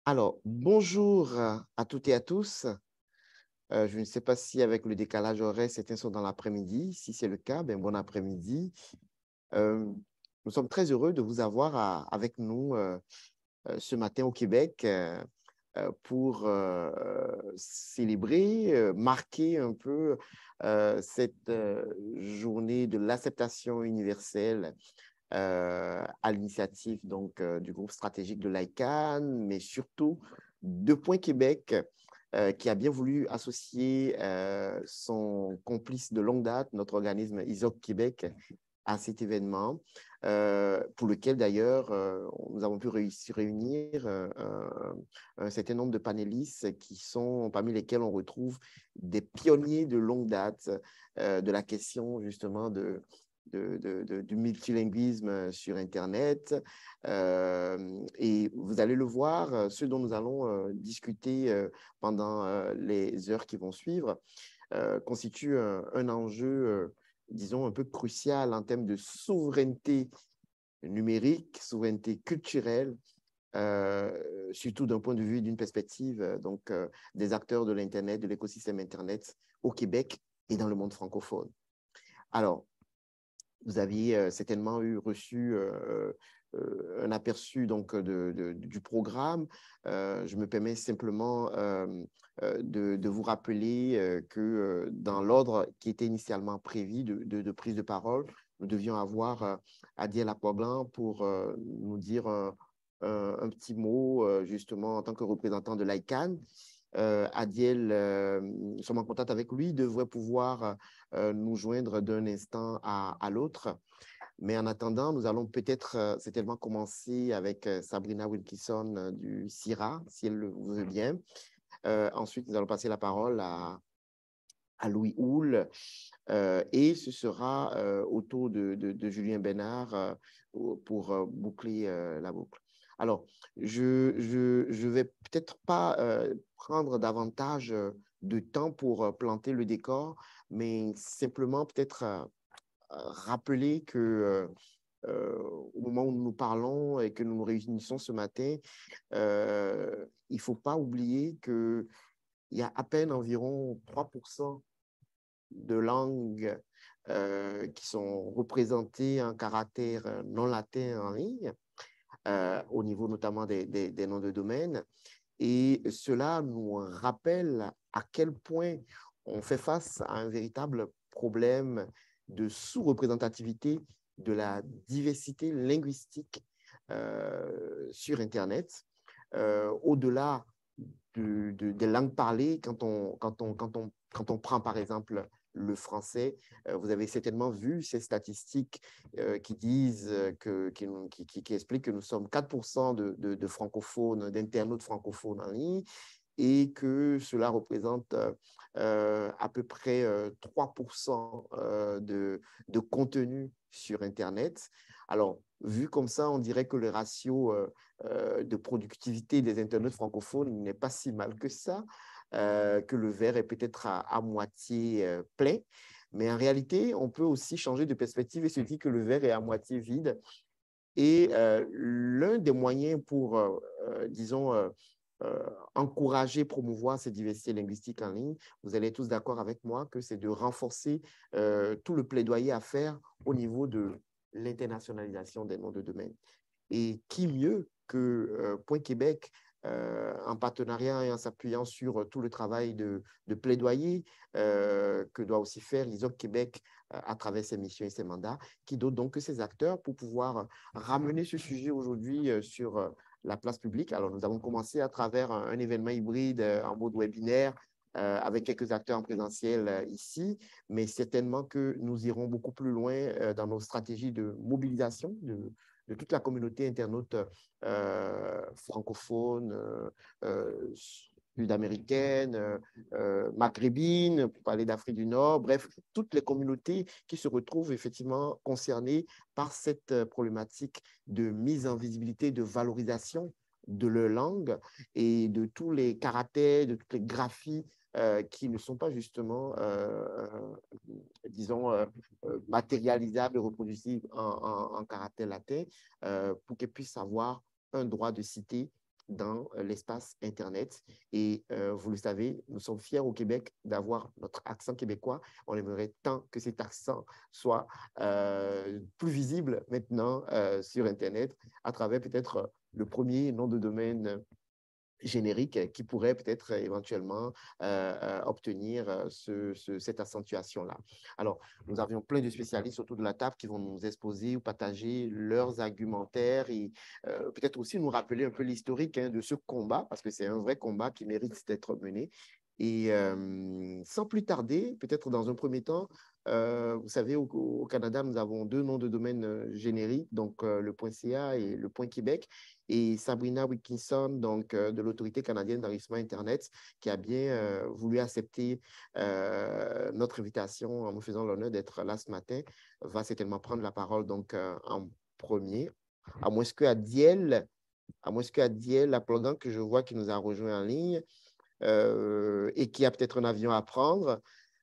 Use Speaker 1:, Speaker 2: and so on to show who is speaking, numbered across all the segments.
Speaker 1: Alors, bonjour à toutes et à tous. Je ne sais pas si avec le décalage horaire, certains sont dans l'après-midi. Si c'est le cas, ben, bon après-midi. Euh, Nous sommes très heureux de vous avoir avec nous ce matin au Québec pour célébrer, marquer un peu cette journée de l'acceptation universelle à l'initiative du groupe stratégique de l'ICANN, mais surtout de Point Québec, qui a bien voulu associer son complice de longue date, notre organisme ISOC Québec, à cet événement, pour lequel d'ailleurs nous avons pu réunir un certain nombre de panélistes qui sont parmi lesquels on retrouve des pionniers de longue date de la question justement du multilinguisme sur Internet. Et vous allez le voir, ce dont nous allons discuter pendant les heures qui vont suivre constitue un enjeu, disons, un peu crucial en termes de souveraineté numérique, souveraineté culturelle, surtout d'un point de vue, d'une perspective des acteurs de l'Internet, de l'écosystème Internet au Québec et dans le monde francophone. Alors, vous aviez certainement reçu un aperçu du programme. Je me permets simplement de vous rappeler que dans l'ordre qui était initialement prévu de prise de parole, nous devions avoir Adiel Apoglan pour nous dire petit mot justement en tant que représentant de l'ICANN. Adiel, nous sommes en contact avec lui, il devrait pouvoir nous joindre d'un instant à l'autre. Mais en attendant, nous allons peut-être certainement commencer avec Sabrina Wilkinson du CIRA, si elle le veut bien. Ensuite, nous allons passer la parole à Louis Houle et ce sera au tour de Julien Bénard pour boucler la boucle. Alors, je vais peut-être pas prendre davantage de temps pour planter le décor, mais simplement peut-être rappeler que au moment où nous parlons et que nous nous réunissons ce matin, il ne faut pas oublier qu'il y a à peine environ 3% de langues qui sont représentées en caractères non latins en ligne, au niveau notamment des noms de domaine. Et cela nous rappelle à quel point on fait face à un véritable problème de sous-représentativité de la diversité linguistique sur Internet, au-delà des langues parlées, quand on prend par exemple le français, vous avez certainement vu ces statistiques qui disent, qui expliquent que nous sommes 4% de francophones, d'internautes francophones en ligne, et que cela représente à peu près 3% de contenu sur Internet. Alors, vu comme ça, on dirait que le ratio de productivité des internautes francophones n'est pas si mal que ça, que le verre est peut-être à moitié plein. Mais en réalité, on peut aussi changer de perspective et se dire que le verre est à moitié vide. Et l'un des moyens pour, disons, encourager, promouvoir cette diversité linguistique en ligne, vous allez être tous d'accord avec moi que c'est de renforcer tout le plaidoyer à faire au niveau de l'internationalisation des noms de domaine. Et qui mieux que Point Québec, en partenariat et en s'appuyant sur tout le travail de plaidoyer que doit aussi faire l'ISOC Québec à travers ses missions et ses mandats, qui d'autre donc que ces acteurs pour pouvoir ramener ce sujet aujourd'hui sur la place publique. Alors, nous avons commencé à travers un événement hybride en mode webinaire avec quelques acteurs en présentiel ici, mais certainement que nous irons beaucoup plus loin dans nos stratégies de mobilisation de toute la communauté internaute francophone, sud-américaine, maghrébine, pour parler d'Afrique du Nord, bref, toutes les communautés qui se retrouvent effectivement concernées par cette problématique de mise en visibilité, de valorisation de leur langue et de tous les caractères, de toutes les graphies qui ne sont pas justement, disons, matérialisables et reproducibles en caractère latin pour qu'elles puissent avoir un droit de cité dans l'espace Internet. Et vous le savez, nous sommes fiers au Québec d'avoir notre accent québécois. On aimerait tant que cet accent soit plus visible maintenant sur Internet à travers peut-être le premier nom de domaine générique qui pourrait peut-être éventuellement obtenir cette accentuation-là. Alors, nous avions plein de spécialistes autour de la table qui vont nous exposer ou partager leurs argumentaires et peut-être aussi nous rappeler un peu l'historique de ce combat, parce que c'est un vrai combat qui mérite d'être mené. Et sans plus tarder, peut-être dans un premier temps, vous savez, au Canada, nous avons deux noms de domaine génériques, donc le .ca et le .québec. Et Sabrina Wilkinson, donc, de l'Autorité canadienne d'enregistrement Internet, qui a bien voulu accepter notre invitation en me faisant l'honneur d'être là ce matin, va certainement prendre la parole donc, en premier. À moins qu'Adiel, l'applaudant que je vois qui nous a rejoint en ligne et qui a peut-être un avion à prendre,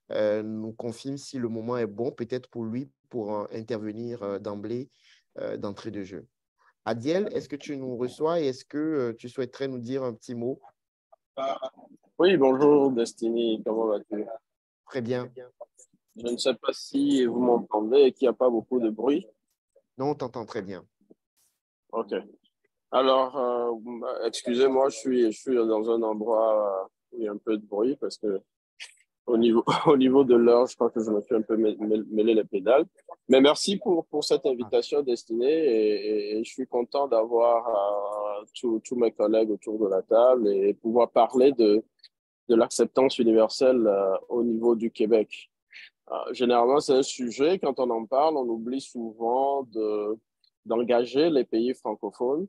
Speaker 1: nous confirme si le moment est bon, peut-être pour lui, pour intervenir d'emblée, d'entrée de jeu. Adiel, est-ce que tu nous reçois et est-ce que tu souhaiterais nous dire un petit mot?
Speaker 2: Oui, bonjour Destiny, comment vas-tu?
Speaker 1: Très bien.
Speaker 2: Je ne sais pas si vous m'entendez et qu'il n'y a pas beaucoup de bruit.
Speaker 1: Non, on t'entend très bien.
Speaker 2: OK. Alors, excusez-moi, je suis dans un endroit où il y a un peu de bruit parce que au niveau de l'heure, je crois que je me suis un peu mêlé les pédales. Mais merci pour cette invitation destinée et je suis content d'avoir tous mes collègues autour de la table et pouvoir parler de l'acceptance universelle au niveau du Québec. Généralement, c'est un sujet, quand on en parle, on oublie souvent d'engager les pays francophones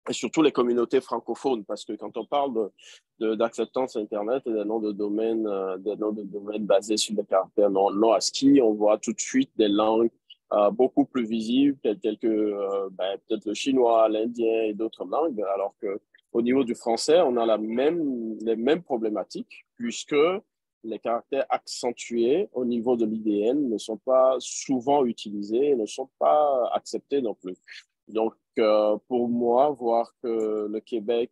Speaker 2: et surtout les communautés francophones, parce que quand on parle d'acceptance Internet et des noms de domaine basés sur des caractères non ASCII, on voit tout de suite des langues beaucoup plus visibles, telles que peut-être le chinois, l'indien et d'autres langues, alors que au niveau du français, on a les mêmes problématiques, puisque les caractères accentués au niveau de l'IDN ne sont pas souvent utilisés et ne sont pas acceptés non plus. Donc, pour moi, voir que le Québec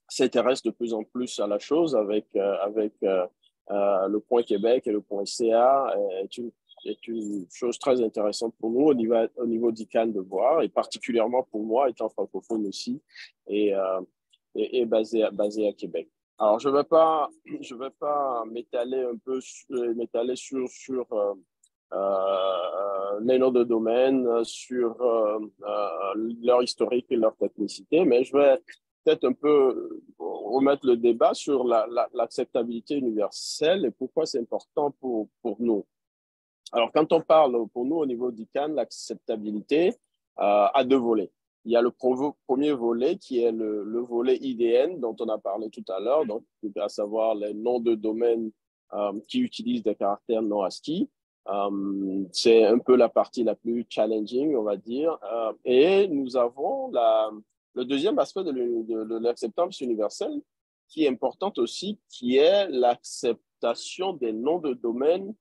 Speaker 2: s'intéresse de plus en plus à la chose avec le point Québec et le point CA est une chose très intéressante pour nous au niveau d'ICANN de voir, et particulièrement pour moi, étant francophone aussi, et, basé à Québec. Alors, je vais pas m'étaler sur les noms de domaine, sur leur historique et leur technicité, mais je vais peut-être un peu remettre le débat sur l'acceptabilité universelle et pourquoi c'est important pour nous. Alors, quand on parle pour nous au niveau d'ICANN, l'acceptabilité a deux volets. Il y a le premier volet qui est le volet IDN dont on a parlé tout à l'heure, donc à savoir les noms de domaine qui utilisent des caractères non ASCII. C'est un peu la partie la plus challenging, on va dire. Et nous avons le deuxième aspect de l'acceptance universelle qui est importante aussi, qui est l'acceptation des noms de domaine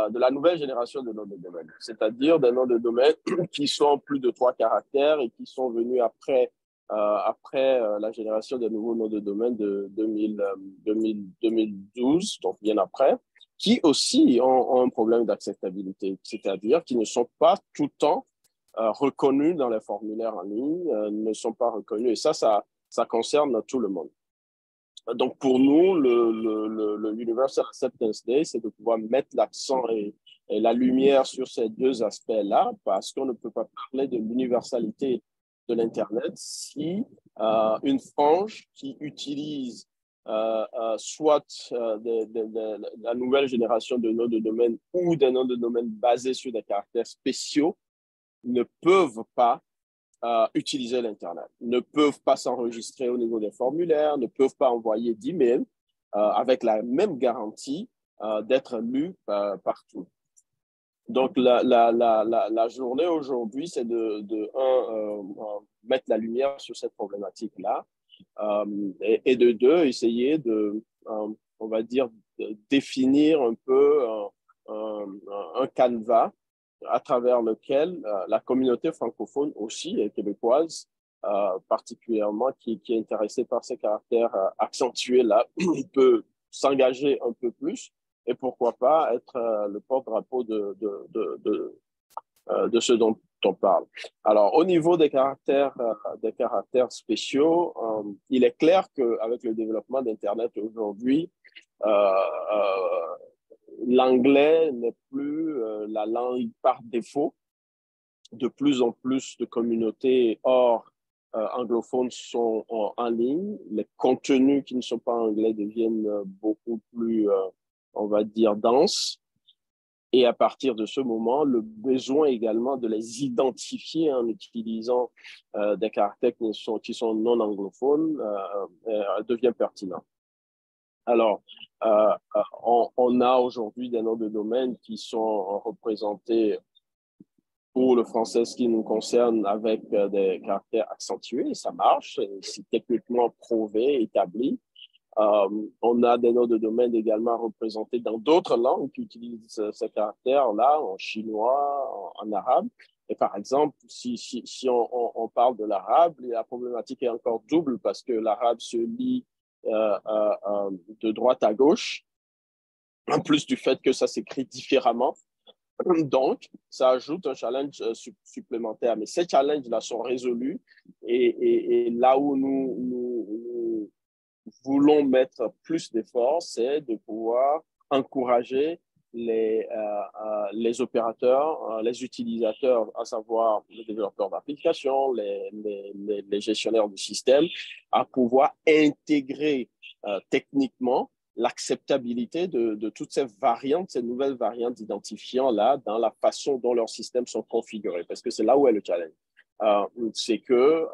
Speaker 2: de la nouvelle génération de noms de domaine, c'est-à-dire des noms de domaine qui sont plus de 3 caractères et qui sont venus après la génération des nouveaux noms de domaine de 2012, donc bien après, qui aussi ont un problème d'acceptabilité, c'est-à-dire qui ne sont pas tout le temps reconnus dans les formulaires en ligne, ne sont pas reconnus. Et ça concerne tout le monde. Donc, pour nous, le Universal Acceptance Day, c'est de pouvoir mettre l'accent et la lumière sur ces deux aspects-là, parce qu'on ne peut pas parler de l'universalité de l'Internet si une frange qui utilise soit la nouvelle génération de noms de domaine ou des noms de domaine basés sur des caractères spéciaux ne peuvent pas utiliser l'Internet, ne peuvent pas s'enregistrer au niveau des formulaires, ne peuvent pas envoyer d'emails avec la même garantie d'être lus partout. Donc, la journée aujourd'hui, c'est mettre la lumière sur cette problématique-là et de deux, essayer on va dire, de définir un peu un canevas à travers lequel la communauté francophone aussi et québécoise particulièrement qui est intéressé par ces caractères accentués-là, il peut s'engager un peu plus et pourquoi pas être le porte-drapeau de ce dont on parle. Alors, au niveau des caractères spéciaux, il est clair qu'avec le développement d'Internet aujourd'hui, l'anglais n'est plus la langue par défaut. De plus en plus de communautés hors anglophones sont en ligne. Les contenus qui ne sont pas anglais deviennent beaucoup plus, on va dire, denses. Et à partir de ce moment, le besoin également de les identifier en utilisant des caractères qui sont non anglophones devient pertinent. Alors, on a aujourd'hui des noms de domaine qui sont représentés pour le français, ce qui nous concerne, avec des caractères accentués. Ça marche, c'est techniquement prouvé, établi. On a des noms de domaine également représentés dans d'autres langues qui utilisent ces caractères-là, en chinois, en arabe. Et par exemple, si on parle de l'arabe, la problématique est encore double parce que l'arabe se lit de droite à gauche, en plus du fait que ça s'écrit différemment. Donc, ça ajoute un challenge supplémentaire. Mais ces challenges-là sont résolus et là où nous voulons mettre plus d'efforts, c'est de pouvoir encourager les opérateurs, les utilisateurs, à savoir les développeurs d'applications, les gestionnaires du système, à pouvoir intégrer techniquement l'acceptabilité de toutes ces variantes, ces nouvelles variantes d'identifiants-là dans la façon dont leurs systèmes sont configurés, parce que c'est là où est le challenge. C'est que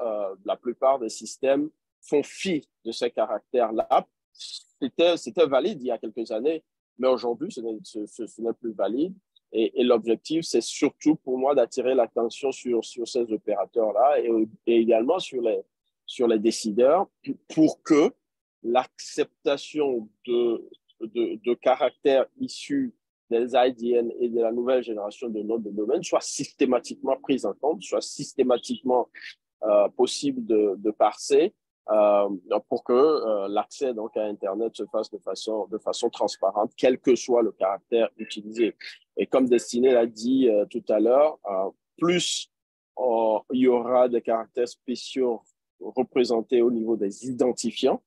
Speaker 2: la plupart des systèmes font fi de ces caractères-là. C'était valide il y a quelques années, mais aujourd'hui, ce n'est plus valide. Et l'objectif, c'est surtout pour moi d'attirer l'attention sur ces opérateurs-là et également sur les décideurs pour que l'acceptation de caractères issus des IDN et de la nouvelle génération de noms de domaine soit systématiquement prise en compte, soit systématiquement possible de parser pour que l'accès donc à Internet se fasse de façon transparente, quel que soit le caractère utilisé. Et comme Destiné l'a dit tout à l'heure, plus il y aura des caractères spéciaux représentés au niveau des identifiants,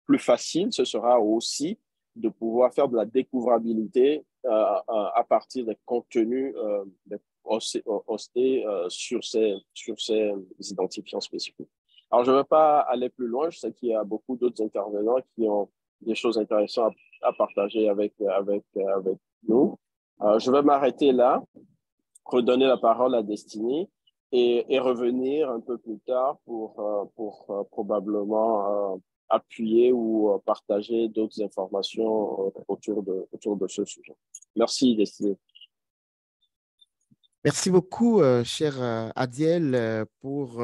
Speaker 2: plus facile ce sera aussi de pouvoir faire de la découvrabilité à partir des contenus hostés sur ces identifiants spécifiques. Alors, je ne vais pas aller plus loin. Je sais qu'il y a beaucoup d'autres intervenants qui ont des choses intéressantes à partager avec nous. Je vais m'arrêter là, redonner la parole à Destiny et revenir un peu plus tard pour probablement appuyer ou partager d'autres informations autour de ce sujet. Merci, Destiny.
Speaker 1: Merci beaucoup, cher Adiel, pour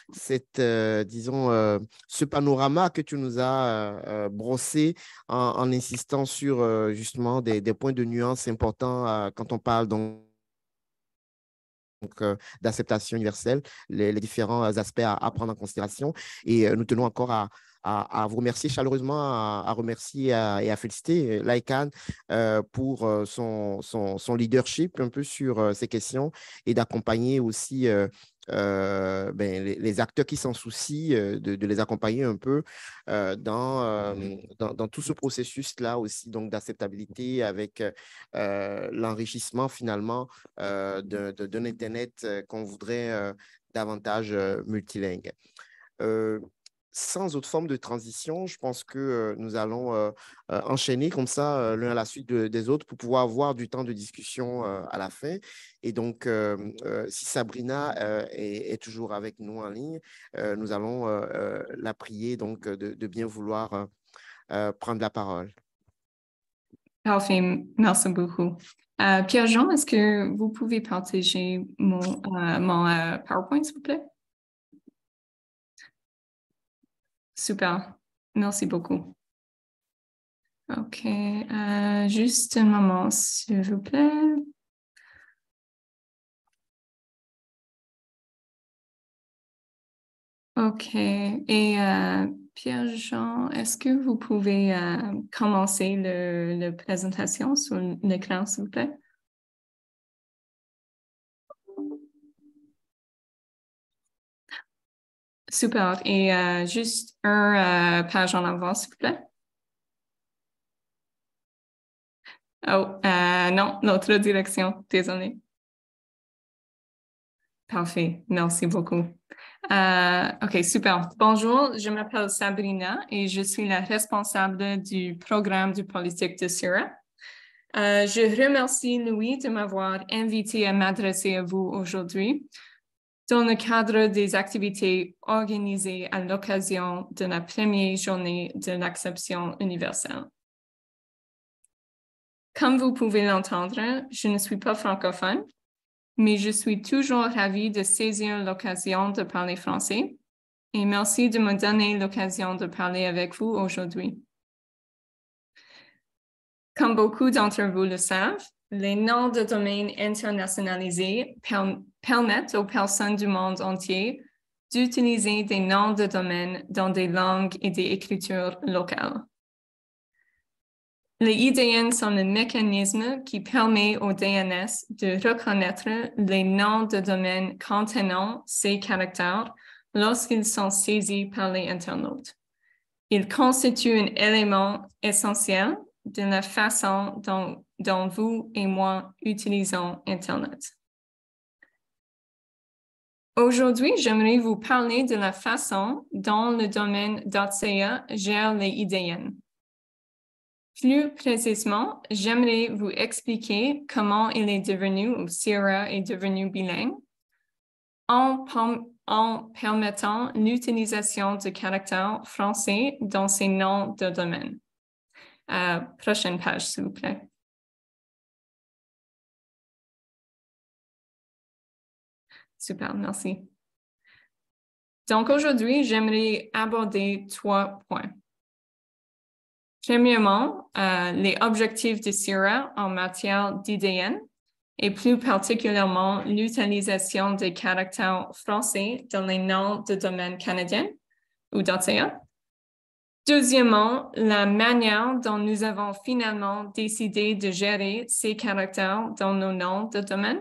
Speaker 1: disons, ce panorama que tu nous as brossé en insistant sur justement des points de nuance importants quand on parle donc d'acceptation universelle, les différents aspects à prendre en considération. Et nous tenons encore à vous remercier chaleureusement, à remercier et à féliciter l'ICANN pour son leadership un peu sur ces questions et d'accompagner aussi les acteurs qui s'en soucient, de les accompagner un peu dans tout ce processus-là aussi, donc d'acceptabilité avec l'enrichissement finalement d'un Internet qu'on voudrait davantage multilingue. Sans autre forme de transition, je pense que nous allons enchaîner comme ça l'un à la suite des autres pour pouvoir avoir du temps de discussion à la fin. Et donc, si Sabrina est toujours avec nous en ligne, nous allons la prier donc de bien vouloir prendre la parole.
Speaker 3: Parfait, merci beaucoup. Pierre-Jean, est-ce que vous pouvez partager mon PowerPoint, s'il vous plaît? Super, merci beaucoup. OK, juste un moment, s'il vous plaît. OK. Et Pierre-Jean, est-ce que vous pouvez commencer la présentation sur l'écran, s'il vous plaît? Super. Et juste un page en avant, s'il vous plaît. Oh, non, l'autre direction. Désolée. Parfait. Merci beaucoup. OK, super. Bonjour, je m'appelle Sabrina et je suis la responsable du programme du politique de CIRA. Je remercie Louis de m'avoir invité à m'adresser à vous aujourd'hui dans le cadre des activités organisées à l'occasion de la première journée de l'acception universelle. Comme vous pouvez l'entendre, je ne suis pas francophone, mais je suis toujours ravie de saisir l'occasion de parler français et merci de me donner l'occasion de parler avec vous aujourd'hui. Comme beaucoup d'entre vous le savent, les noms de domaine internationalisés permettent aux personnes du monde entier d'utiliser des noms de domaine dans des langues et des écritures locales. Les IDN sont le mécanisme qui permet au DNS de reconnaître les noms de domaine contenant ces caractères lorsqu'ils sont saisis par les internautes. Ils constituent un élément essentiel de la façon dont vous et moi utilisons Internet. Aujourd'hui, j'aimerais vous parler de la façon dont le domaine .ca gère les IDN. Plus précisément, j'aimerais vous expliquer comment il est devenu, ou CIRA est devenu bilingue, en permettant l'utilisation de caractères français dans ses noms de domaine. Prochaine page, s'il vous plaît. Super, merci. Donc aujourd'hui, j'aimerais aborder 3 points. Premièrement, les objectifs de CIRA en matière d'IDN et plus particulièrement l'utilisation des caractères français dans les noms de domaine canadiens ou .ca. Deuxièmement, la manière dont nous avons finalement décidé de gérer ces caractères dans nos noms de domaine.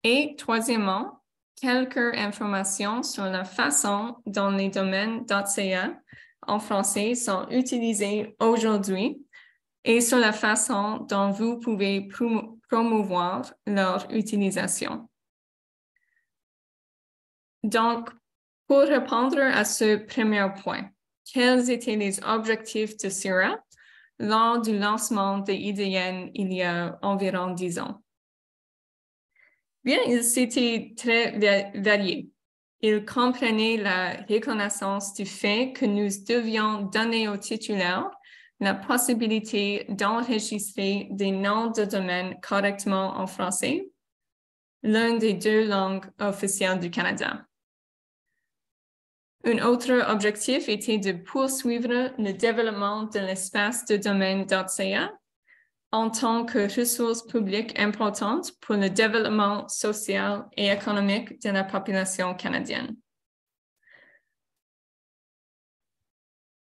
Speaker 3: Et troisièmement, quelques informations sur la façon dont les domaines .ca en français sont utilisés aujourd'hui et sur la façon dont vous pouvez promouvoir leur utilisation. Donc, pour répondre à ce premier point, quels étaient les objectifs de CIRA lors du lancement des IDN il y a environ 10 ans? Bien, ils étaient très variés. Ils comprenaient la reconnaissance du fait que nous devions donner aux titulaires la possibilité d'enregistrer des noms de domaine correctement en français, l'une des 2 langues officielles du Canada. Un autre objectif était de poursuivre le développement de l'espace de domaine .ca en tant que ressource publique importante pour le développement social et économique de la population canadienne.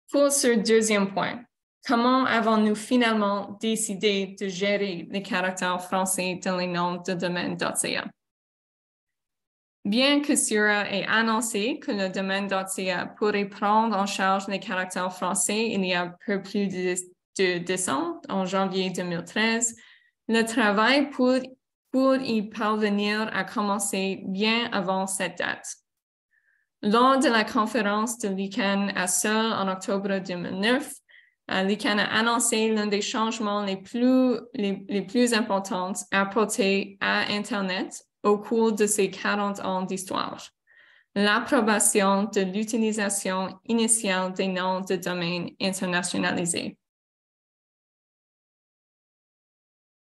Speaker 3: Pour ce deuxième point, comment avons-nous finalement décidé de gérer les caractères français dans les noms de domaine .ca? Bien que CIRA ait annoncé que le domaine .ca pourrait prendre en charge les caractères français il y a peu plus de 2 ans, en janvier 2013, le travail pour y parvenir a commencé bien avant cette date. Lors de la conférence de l'ICANN à Seul en octobre 2009, l'ICANN a annoncé l'un des changements les plus importants apportés à Internet au cours de ces 40 ans d'histoire, l'approbation de l'utilisation initiale des noms de domaine internationalisés.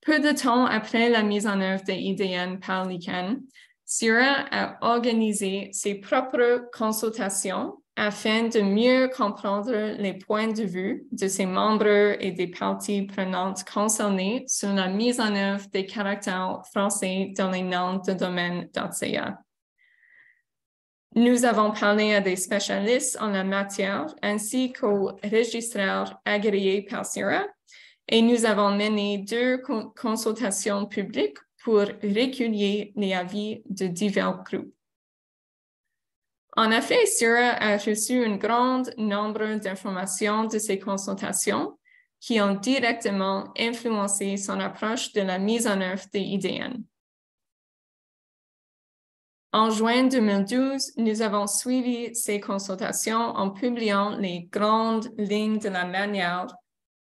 Speaker 3: Peu de temps après la mise en œuvre des IDN par l'ICANN, CIRA a organisé ses propres consultations afin de mieux comprendre les points de vue de ses membres et des parties prenantes concernées sur la mise en œuvre des caractères français dans les noms de domaine .ca. Nous avons parlé à des spécialistes en la matière ainsi qu'aux registraires agréés par CIRA et nous avons mené 2 consultations publiques pour recueillir les avis de divers groupes. En effet, CIRA a reçu un grand nombre d'informations de ces consultations qui ont directement influencé son approche de la mise en œuvre des IDN. En juin 2012, nous avons suivi ces consultations en publiant les grandes lignes de la manière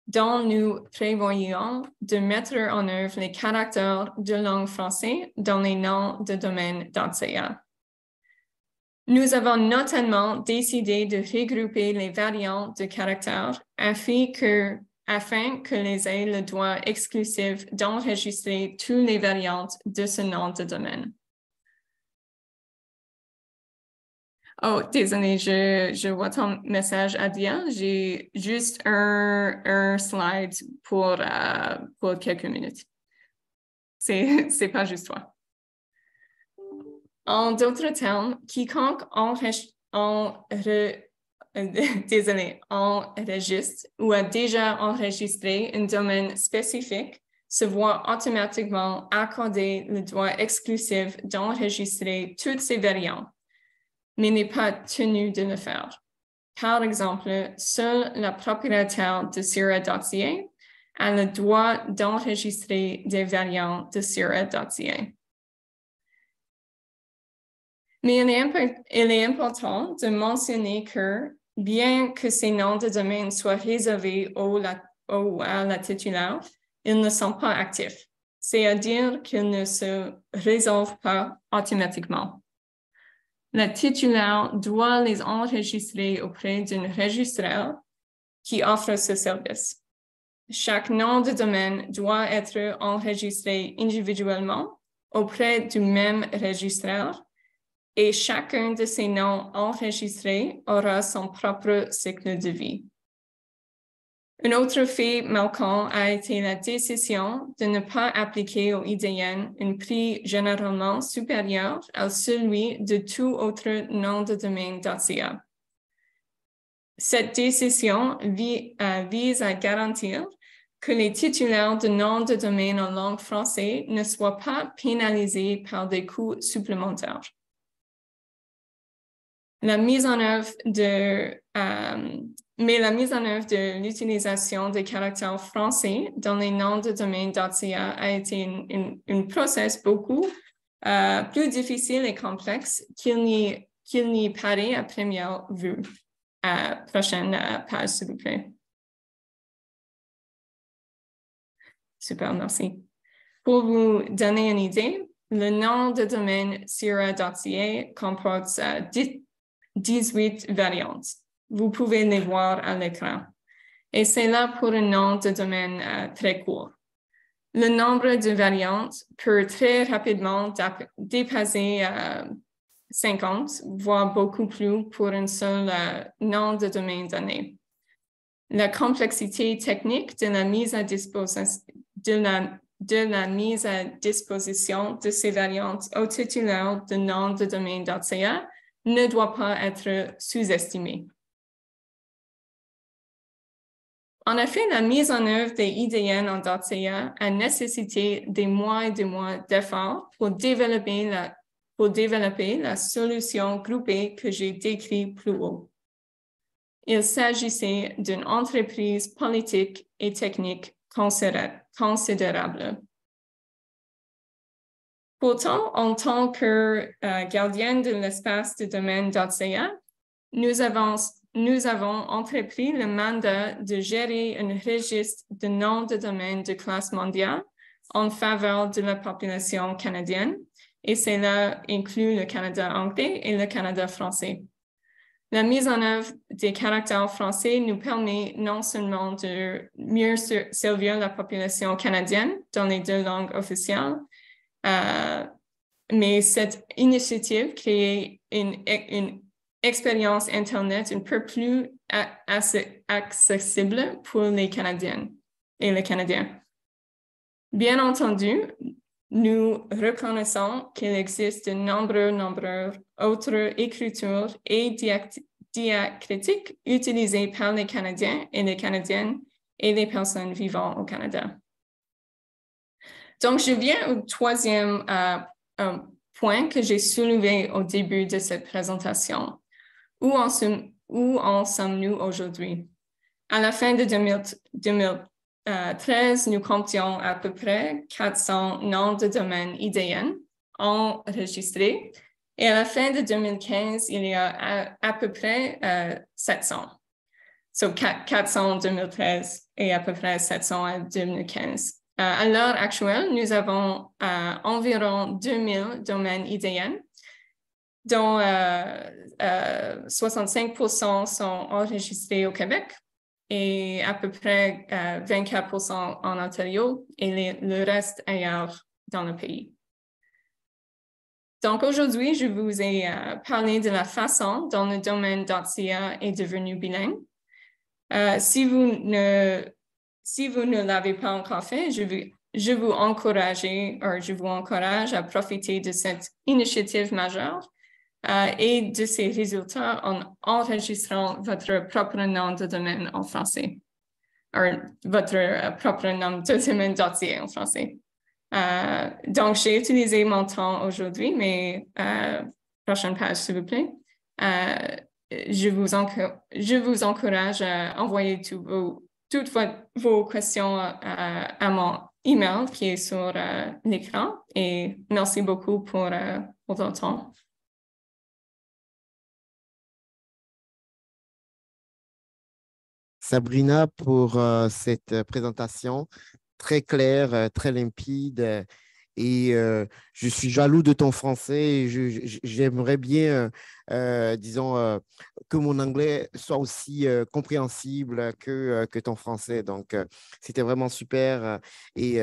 Speaker 3: dont nous prévoyons de mettre en œuvre les caractères de langue française dans les noms de domaine .ca. Nous avons notamment décidé de regrouper les variantes de caractères afin que les aient le droit exclusif d'enregistrer toutes les variantes de ce nom de domaine. Oh, désolé, je vois ton message, Adia. J'ai juste un slide pour quelques minutes. C'est pas juste toi. En d'autres termes, quiconque enregistre ou a déjà enregistré un domaine spécifique se voit automatiquement accorder le droit exclusif d'enregistrer toutes ces variantes, mais n'est pas tenu de le faire. Par exemple, seul le propriétaire de CIRA.ca a le droit d'enregistrer des variantes de CIRA.ca. Mais il est important de mentionner que, bien que ces noms de domaine soient réservés à la titulaire, ils ne sont pas actifs, c'est-à-dire qu'ils ne se résolvent pas automatiquement. La titulaire doit les enregistrer auprès d'un registraire qui offre ce service. Chaque nom de domaine doit être enregistré individuellement auprès du même registraire et chacun de ces noms enregistrés aura son propre cycle de vie. Un autre fait marquant a été la décision de ne pas appliquer au IDN un prix généralement supérieur à celui de tout autre nom de domaine .ca. Cette décision vise à garantir que les titulaires de noms de domaine en langue française ne soient pas pénalisés par des coûts supplémentaires. La mise en œuvre de l'utilisation des caractères français dans les noms de domaine .ca a été un processus beaucoup plus difficile et complexe qu'il n'y paraît à première vue. Prochaine page, s'il vous plaît. Super, merci. Pour vous donner une idée, le nom de domaine CIRA.ca comporte 18 variantes. Vous pouvez les voir à l'écran. Et c'est là pour un nom de domaine très court. Le nombre de variantes peut très rapidement dépasser 50, voire beaucoup plus pour un seul nom de domaine donné. La complexité technique de la mise à disposition de ces variantes au titulaire de nom de domaine .ca ne doit pas être sous-estimée. En effet, la mise en œuvre des IDN en .ca a nécessité des mois et des mois d'efforts pour développer la solution groupée que j'ai décrite plus haut. Il s'agissait d'une entreprise politique et technique considérable. Pourtant, en tant que gardienne de l'espace de domaine .ca, nous avons entrepris le mandat de gérer un registre de noms de domaine de classe mondiale en faveur de la population canadienne, et cela inclut le Canada anglais et le Canada français. La mise en œuvre des caractères français nous permet non seulement de mieux servir la population canadienne dans les 2 langues officielles, mais cette initiative crée une expérience Internet un peu plus accessible pour les Canadiennes et les Canadiens. Bien entendu, nous reconnaissons qu'il existe de nombreuses autres écritures et diacritiques utilisées par les Canadiens et les Canadiennes et les personnes vivant au Canada. Donc, je viens au troisième point que j'ai soulevé au début de cette présentation. Où en sommes-nous aujourd'hui? À la fin de 2013, nous comptions à peu près 400 noms de domaine IDN enregistrés. Et à la fin de 2015, il y a à peu près 700. So 400 en 2013 et à peu près 700 en 2015. À l'heure actuelle, nous avons environ 2000 domaines IDN, dont 65% sont enregistrés au Québec et à peu près 24% en Ontario et le reste ailleurs dans le pays. Donc aujourd'hui, je vous ai parlé de la façon dont le domaine .ca est devenu bilingue. Si vous ne l'avez pas encore fait, je vous encourage à profiter de cette initiative majeure et de ces résultats en enregistrant votre propre nom de domaine en français, votre propre nom de domaine .ca en français. Donc, j'ai utilisé mon temps aujourd'hui, mais prochaine page, s'il vous plaît. Je vous encourage à envoyer toutes vos questions à mon email qui est sur l'écran. Et merci beaucoup pour votre temps.
Speaker 1: Sabrina, pour cette présentation très claire, très limpide. Et je suis jaloux de ton français. Et j'aimerais bien, disons, que mon anglais soit aussi compréhensible que ton français. Donc, c'était vraiment super. Et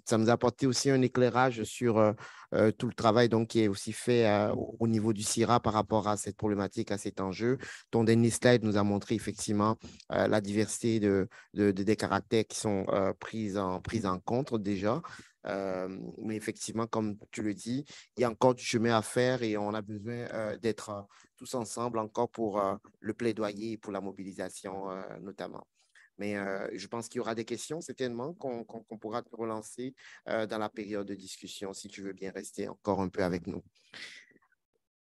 Speaker 1: ça nous a apporté aussi un éclairage sur tout le travail donc, qui est aussi fait au niveau du CIRA par rapport à cette problématique, à cet enjeu. Ton dernier slide nous a montré effectivement la diversité des caractères qui sont pris en compte déjà. Mais effectivement, comme tu le dis, il y a encore du chemin à faire et on a besoin d'être tous ensemble encore pour le plaidoyer et pour la mobilisation notamment. Mais je pense qu'il y aura des questions certainement qu'on pourra te relancer dans la période de discussion si tu veux bien rester encore un peu avec nous.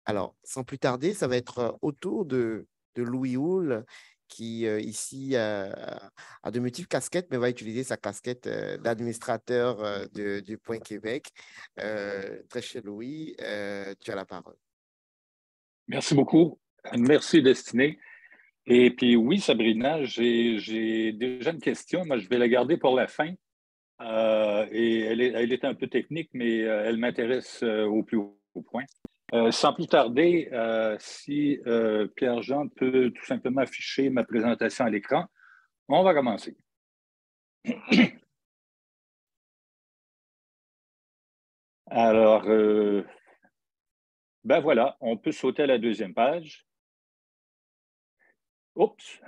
Speaker 1: Alors, sans plus tarder, ça va être au tour de Louis Houle qui ici a de multiples casquettes, mais va utiliser sa casquette d'administrateur du Point Québec. Très cher Louis, tu as la parole.
Speaker 4: Merci beaucoup. Merci, Destinée. Et puis oui, Sabrina, j'ai déjà une question, mais je vais la garder pour la fin. Et elle est un peu technique, mais elle m'intéresse au plus haut point. Sans plus tarder, si Pierre-Jean peut tout simplement afficher ma présentation à l'écran, on va commencer. Alors, ben voilà, on peut sauter à la deuxième page. Oups.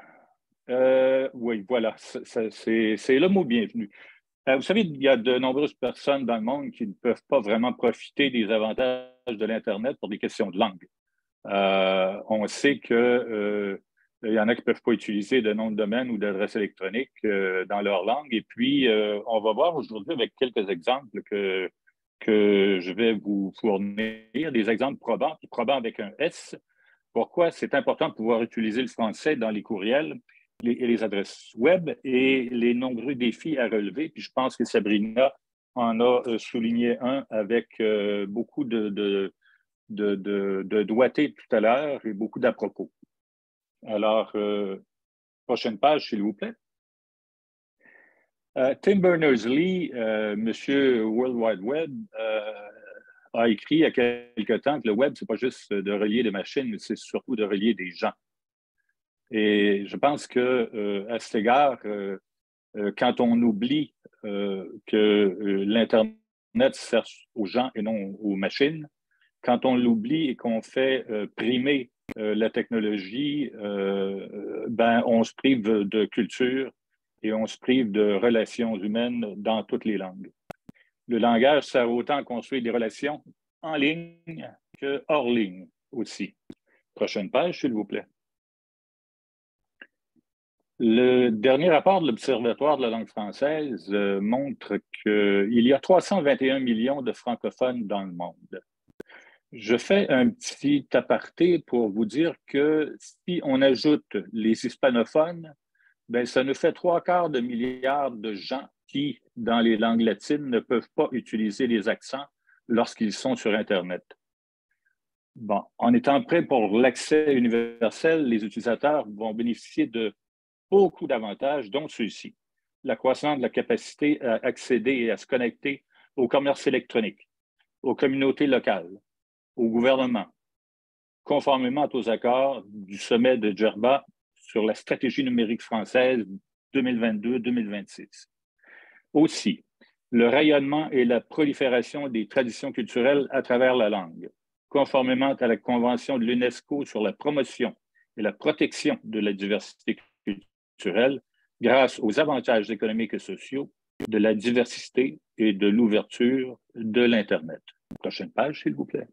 Speaker 4: Oui, voilà, c'est le mot bienvenu. Vous savez, il y a de nombreuses personnes dans le monde qui ne peuvent pas vraiment profiter des avantages de l'Internet pour des questions de langue. On sait qu'il y en a qui ne peuvent pas utiliser de nom de domaine ou d'adresse électronique dans leur langue. Et puis, on va voir aujourd'hui avec quelques exemples que je vais vous fournir, des exemples probants avec un S. Pourquoi c'est important de pouvoir utiliser le français dans les courriels et les adresses web et les nombreux défis à relever. Puis je pense que Sabrina en a souligné un avec beaucoup de doigté tout à l'heure et beaucoup d'à propos. Alors, prochaine page, s'il vous plaît. Tim Berners-Lee, monsieur World Wide Web, a écrit il y a quelque temps que le web, ce n'est pas juste de relier des machines, mais c'est surtout de relier des gens. Et je pense qu'à cet égard, quand on oublie que l'Internet sert aux gens et non aux machines, quand on l'oublie et qu'on fait primer la technologie, ben, on se prive de culture et on se prive de relations humaines dans toutes les langues. Le langage sert autant à construire des relations en ligne que hors ligne aussi. Prochaine page, s'il vous plaît. Le dernier rapport de l'Observatoire de la langue française montre qu'il y a 321 millions de francophones dans le monde. Je fais un petit aparté pour vous dire que si on ajoute les hispanophones, ben, ça nous fait 3/4 de milliard de gens qui, dans les langues latines, ne peuvent pas utiliser les accents lorsqu'ils sont sur Internet. Bon, en étant prêts pour l'accès universel, les utilisateurs vont bénéficier de beaucoup d'avantages, dont ceux-ci. L'accroissement de la capacité à accéder et à se connecter au commerce électronique, aux communautés locales, au gouvernement, conformément aux accords du sommet de Djerba sur la stratégie numérique française 2022-2026. Aussi, le rayonnement et la prolifération des traditions culturelles à travers la langue, conformément à la Convention de l'UNESCO sur la promotion et la protection de la diversité culturelle, grâce aux avantages économiques et sociaux de la diversité et de l'ouverture de l'Internet. Prochaine page, s'il vous plaît.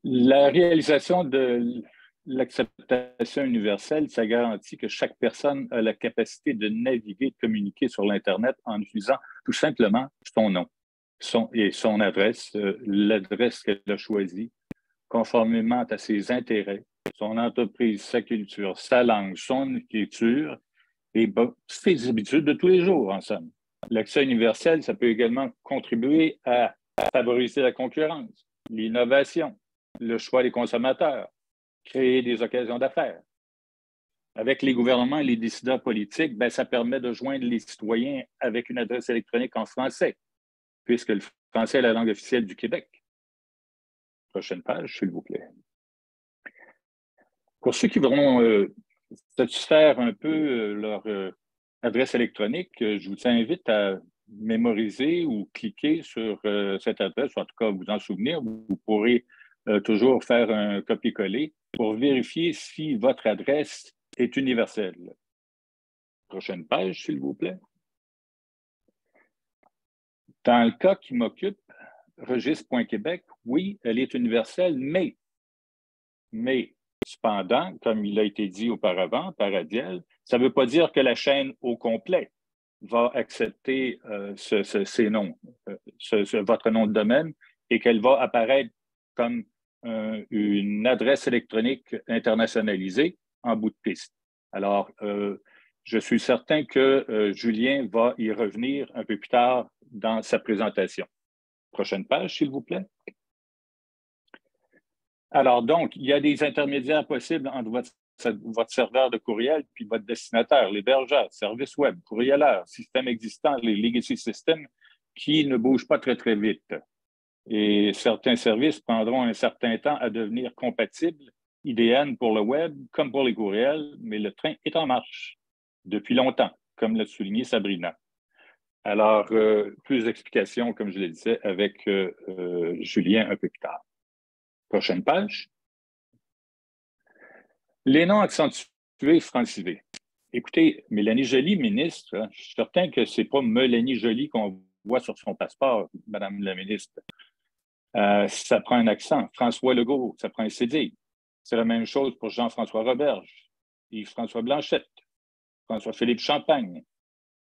Speaker 4: La réalisation de l'acceptation universelle, ça garantit que chaque personne a la capacité de naviguer, de communiquer sur l'Internet en utilisant tout simplement son nom et son adresse, l'adresse qu'elle a choisie, conformément à ses intérêts, son entreprise, sa culture, sa langue, son écriture et ses habitudes de tous les jours, en somme. L'accès universel, ça peut également contribuer à favoriser la concurrence, l'innovation, le choix des consommateurs, créer des occasions d'affaires. Avec les gouvernements et les décideurs politiques, ben, ça permet de joindre les citoyens avec une adresse électronique en français, puisque le français est la langue officielle du Québec. Prochaine page, s'il vous plaît. Pour ceux qui voudront satisfaire un peu leur adresse électronique, je vous invite à mémoriser ou cliquer sur cette adresse, ou en tout cas vous en souvenir. Vous pourrez toujours faire un copier-coller pour vérifier si votre adresse est universelle. Prochaine page, s'il vous plaît. Dans le cas qui m'occupe, registre.québec, oui, elle est universelle, mais cependant, comme il a été dit auparavant par Adiel, ça ne veut pas dire que la chaîne au complet va accepter ces noms, votre nom de domaine, et qu'elle va apparaître comme une adresse électronique internationalisée en bout de piste. Alors, je suis certain que Julien va y revenir un peu plus tard dans sa présentation. Prochaine page, s'il vous plaît. Alors, donc, il y a des intermédiaires possibles entre votre serveur de courriel puis votre destinataire, l'hébergeur, service web, courrieleur, système existant, les legacy systems qui ne bougent pas très, très vite. Et certains services prendront un certain temps à devenir compatibles, IDN pour le web comme pour les courriels, mais le train est en marche depuis longtemps, comme l'a souligné Sabrina. Alors, plus d'explications, comme je le disais, avec Julien un peu plus tard. Prochaine page. Les noms accentués francisés. Écoutez, Mélanie Joly, ministre, hein, je suis certain que ce n'est pas Mélanie Joly qu'on voit sur son passeport, Madame la ministre. Ça prend un accent. François Legault, ça prend un CD. C'est la même chose pour Jean-François Roberge, Yves-François Blanchette, François-Philippe Champagne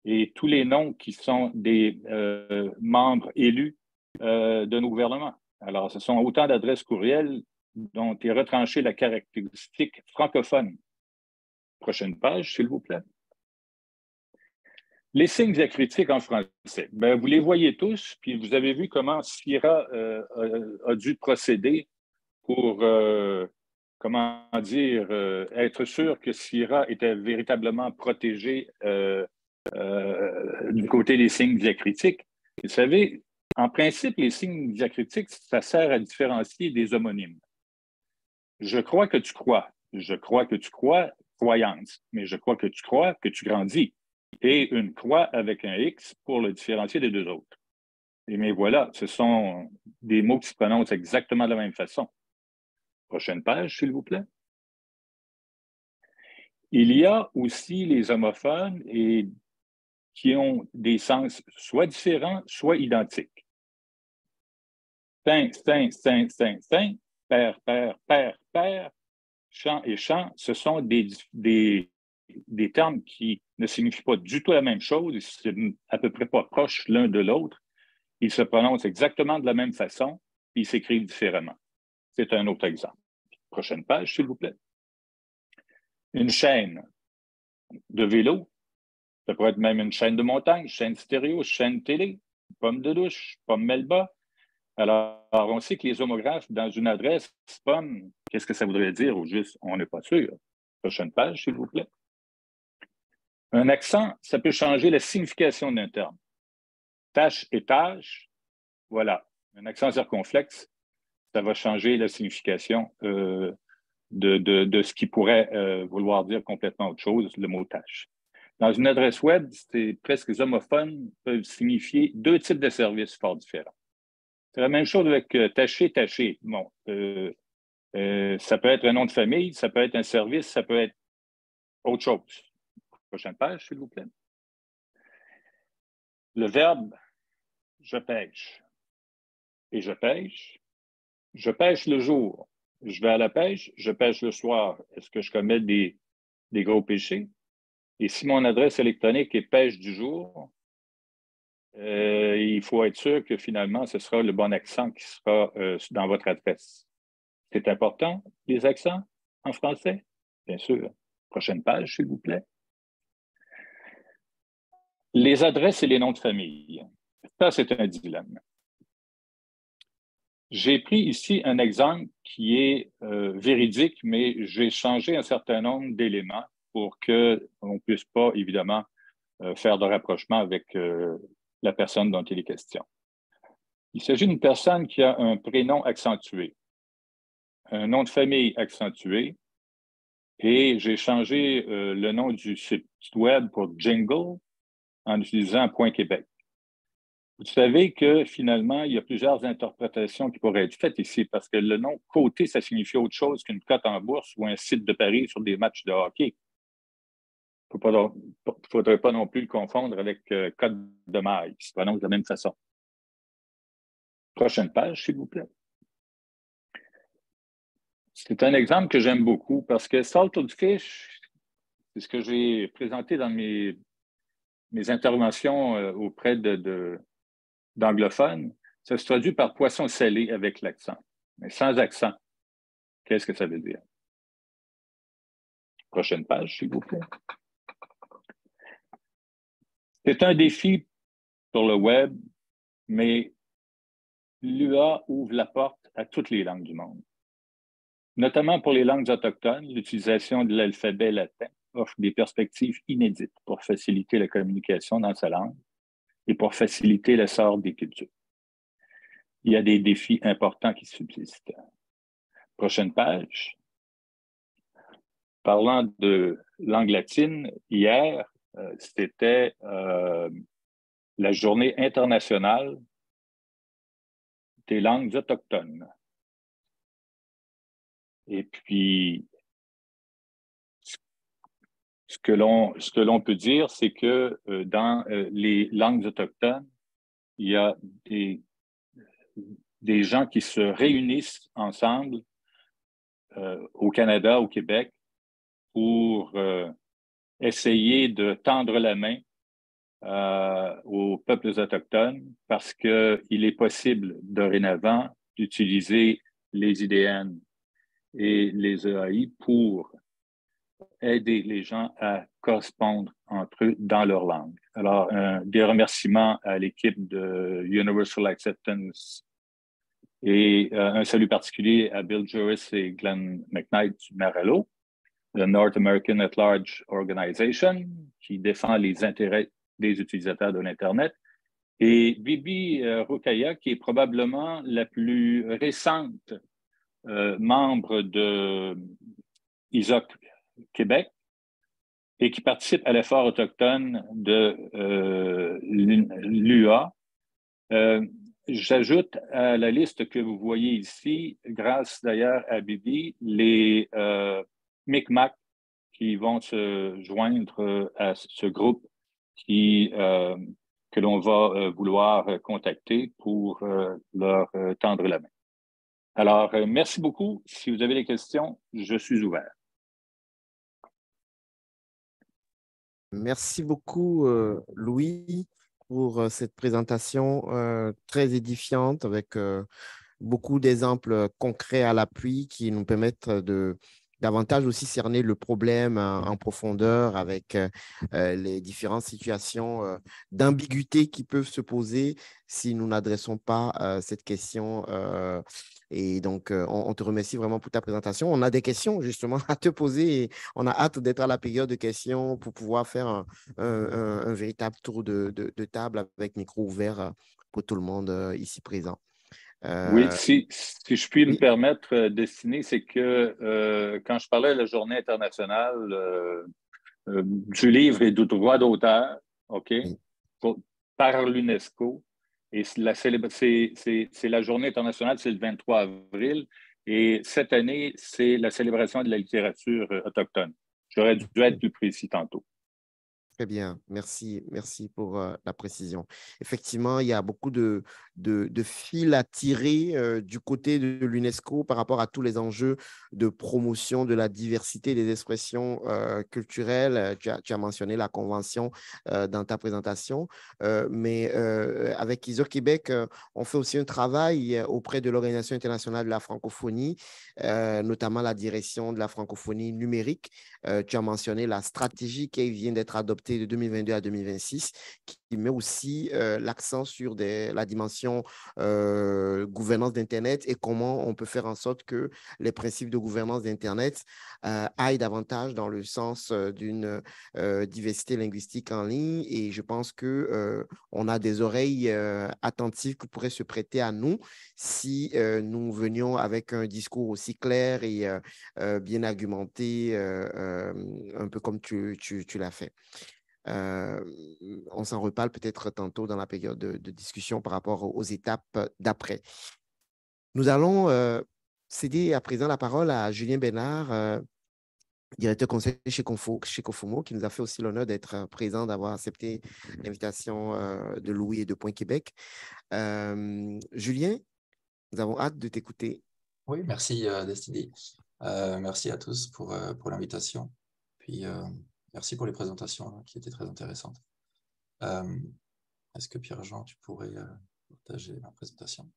Speaker 4: et tous les noms qui sont des membres élus de nos gouvernements. Alors, ce sont autant d'adresses courriels dont est retranchée la caractéristique francophone. Prochaine page, s'il vous plaît. Les signes diacritiques en français. Ben, vous les voyez tous, puis vous avez vu comment Sira a dû procéder pour, comment dire, être sûr que Sira était véritablement protégé du côté des signes diacritiques. Vous savez, en principe, les signes diacritiques, ça sert à différencier des homonymes. Je crois que tu crois. Je crois que tu crois, croyance. Mais je crois que tu crois que tu grandis. Et une croix avec un X pour le différencier des deux autres. Et mais voilà, ce sont des mots qui se prononcent exactement de la même façon. Prochaine page, s'il vous plaît. Il y a aussi les homophones et qui ont des sens soit différents, soit identiques. Saint, saint, saint, saint, saint, père, père, père, père, chant et chant, ce sont des termes qui ne signifient pas du tout la même chose, ils sont à peu près pas proches l'un de l'autre. Ils se prononcent exactement de la même façon, puis ils s'écrivent différemment. C'est un autre exemple. Prochaine page, s'il vous plaît. Une chaîne de vélo, ça pourrait être même une chaîne de montagne, chaîne stéréo, chaîne télé, pomme de douche, pomme Melba. Alors, on sait que les homographes, dans une adresse pomme, qu'est-ce que ça voudrait dire ou juste on n'est pas sûr? Prochaine page, s'il vous plaît. Un accent, ça peut changer la signification d'un terme. Tâche et tâche, voilà. Un accent circonflexe, ça va changer la signification de ce qui pourrait vouloir dire complètement autre chose, le mot tâche. Dans une adresse web, c'est presque les homophones peuvent signifier deux types de services fort différents. C'est la même chose avec tâcher, tâcher. Bon, ça peut être un nom de famille, ça peut être un service, ça peut être autre chose. Prochaine page, s'il vous plaît. Le verbe « je pêche » et « je pêche ». Je pêche le jour. Je vais à la pêche, je pêche le soir. Est-ce que je commets des gros péchés? Et si mon adresse électronique est pêche du jour, il faut être sûr que finalement, ce sera le bon accent qui sera dans votre adresse. C'est important, les accents en français? Bien sûr. Prochaine page, s'il vous plaît. Les adresses et les noms de famille. Ça, c'est un dilemme. J'ai pris ici un exemple qui est véridique, mais j'ai changé un certain nombre d'éléments pour qu'on ne puisse pas, évidemment, faire de rapprochement avec la personne dont il est question. Il s'agit d'une personne qui a un prénom accentué, un nom de famille accentué, et j'ai changé le nom du site web pour Jingle en utilisant .Québec. Vous savez que finalement, il y a plusieurs interprétations qui pourraient être faites ici parce que le nom coté, ça signifie autre chose qu'une cote en bourse ou un site de paris sur des matchs de hockey. Il ne faudrait pas non plus le confondre avec cote de maille, qui se prononce de la même façon. Prochaine page, s'il vous plaît. C'est un exemple que j'aime beaucoup parce que salted fish, c'est ce que j'ai présenté dans mes interventions auprès d'anglophones. Ça se traduit par poisson salé avec l'accent. Mais sans accent, qu'est-ce que ça veut dire? Prochaine page, s'il vous plaît. C'est un défi sur le web, mais l'UA ouvre la porte à toutes les langues du monde. Notamment pour les langues autochtones, l'utilisation de l'alphabet latin offre des perspectives inédites pour faciliter la communication dans sa langue et pour faciliter l'essor des cultures. Il y a des défis importants qui subsistent. Prochaine page. Parlant de langue latine, hier, c'était la journée internationale des langues autochtones. Et puis, ce que l'on peut dire, c'est que dans les langues autochtones, il y a des gens qui se réunissent ensemble au Canada, au Québec, pour essayer de tendre la main aux peuples autochtones parce qu'il est possible dorénavant d'utiliser les IDN et les EAI pour aider les gens à correspondre entre eux dans leur langue. Alors, des remerciements à l'équipe de Universal Acceptance et un salut particulier à Bill Joris et Glenn McKnight du Marello, le North American at Large Organization, qui défend les intérêts des utilisateurs de l'Internet, et Bibi Rukaya, qui est probablement la plus récente membre de ISOC Québec et qui participe à l'effort autochtone de l'UA. J'ajoute à la liste que vous voyez ici, grâce d'ailleurs à Bibi, les Micmacs qui vont se joindre à ce groupe que l'on va vouloir contacter pour leur tendre la main. Alors, merci beaucoup. Si vous avez des questions, je suis ouvert.
Speaker 1: Merci beaucoup, Louis, pour cette présentation très édifiante avec beaucoup d'exemples concrets à l'appui qui nous permettent de davantage aussi cerner le problème en profondeur avec les différentes situations d'ambiguïté qui peuvent se poser si nous n'adressons pas cette question. Et donc, on te remercie vraiment pour ta présentation. On a des questions justement à te poser et on a hâte d'être à la période de questions pour pouvoir faire un véritable tour de table avec micro ouvert pour tout le monde ici présent.
Speaker 4: Oui, si je puis me
Speaker 1: Oui.
Speaker 4: permettre, Destiné, c'est que quand je parlais de la Journée internationale du livre et du droit d'auteur, OK,
Speaker 1: Oui.
Speaker 4: par l'UNESCO, et c'est la Journée internationale, c'est le 23 avril, et cette année, c'est la célébration de la littérature autochtone. J'aurais dû être plus précis tantôt.
Speaker 1: Très bien, merci pour la précision. Effectivement, il y a beaucoup de fils à tirer du côté de l'UNESCO par rapport à tous les enjeux de promotion de la diversité des expressions culturelles. Tu as mentionné la convention dans ta présentation, mais avec ISO Québec, on fait aussi un travail auprès de l'Organisation internationale de la francophonie, notamment la direction de la francophonie numérique. Tu as mentionné la stratégie qui vient d'être adoptée de 2022 à 2026, qui met aussi l'accent sur la dimension gouvernance d'Internet et comment on peut faire en sorte que les principes de gouvernance d'Internet aillent davantage dans le sens d'une diversité linguistique en ligne. Et je pense qu'on a des oreilles attentives qui pourraient se prêter à nous si nous venions avec un discours aussi clair et bien argumenté, un peu comme tu l'as fait. On s'en reparle peut-être tantôt dans la période de discussion par rapport aux étapes d'après. Nous allons céder à présent la parole à Julien Bénard, directeur conseil chez Cofomo, qui nous a fait aussi l'honneur d'être présent, d'avoir accepté l'invitation de Louis et de Point Québec. Julien, nous avons hâte de t'écouter.
Speaker 5: Oui, merci Destiny. Merci à tous pour l'invitation. Puis merci pour les présentations qui étaient très intéressantes. Est-ce que Pierre-Jean, tu pourrais partager ma présentation?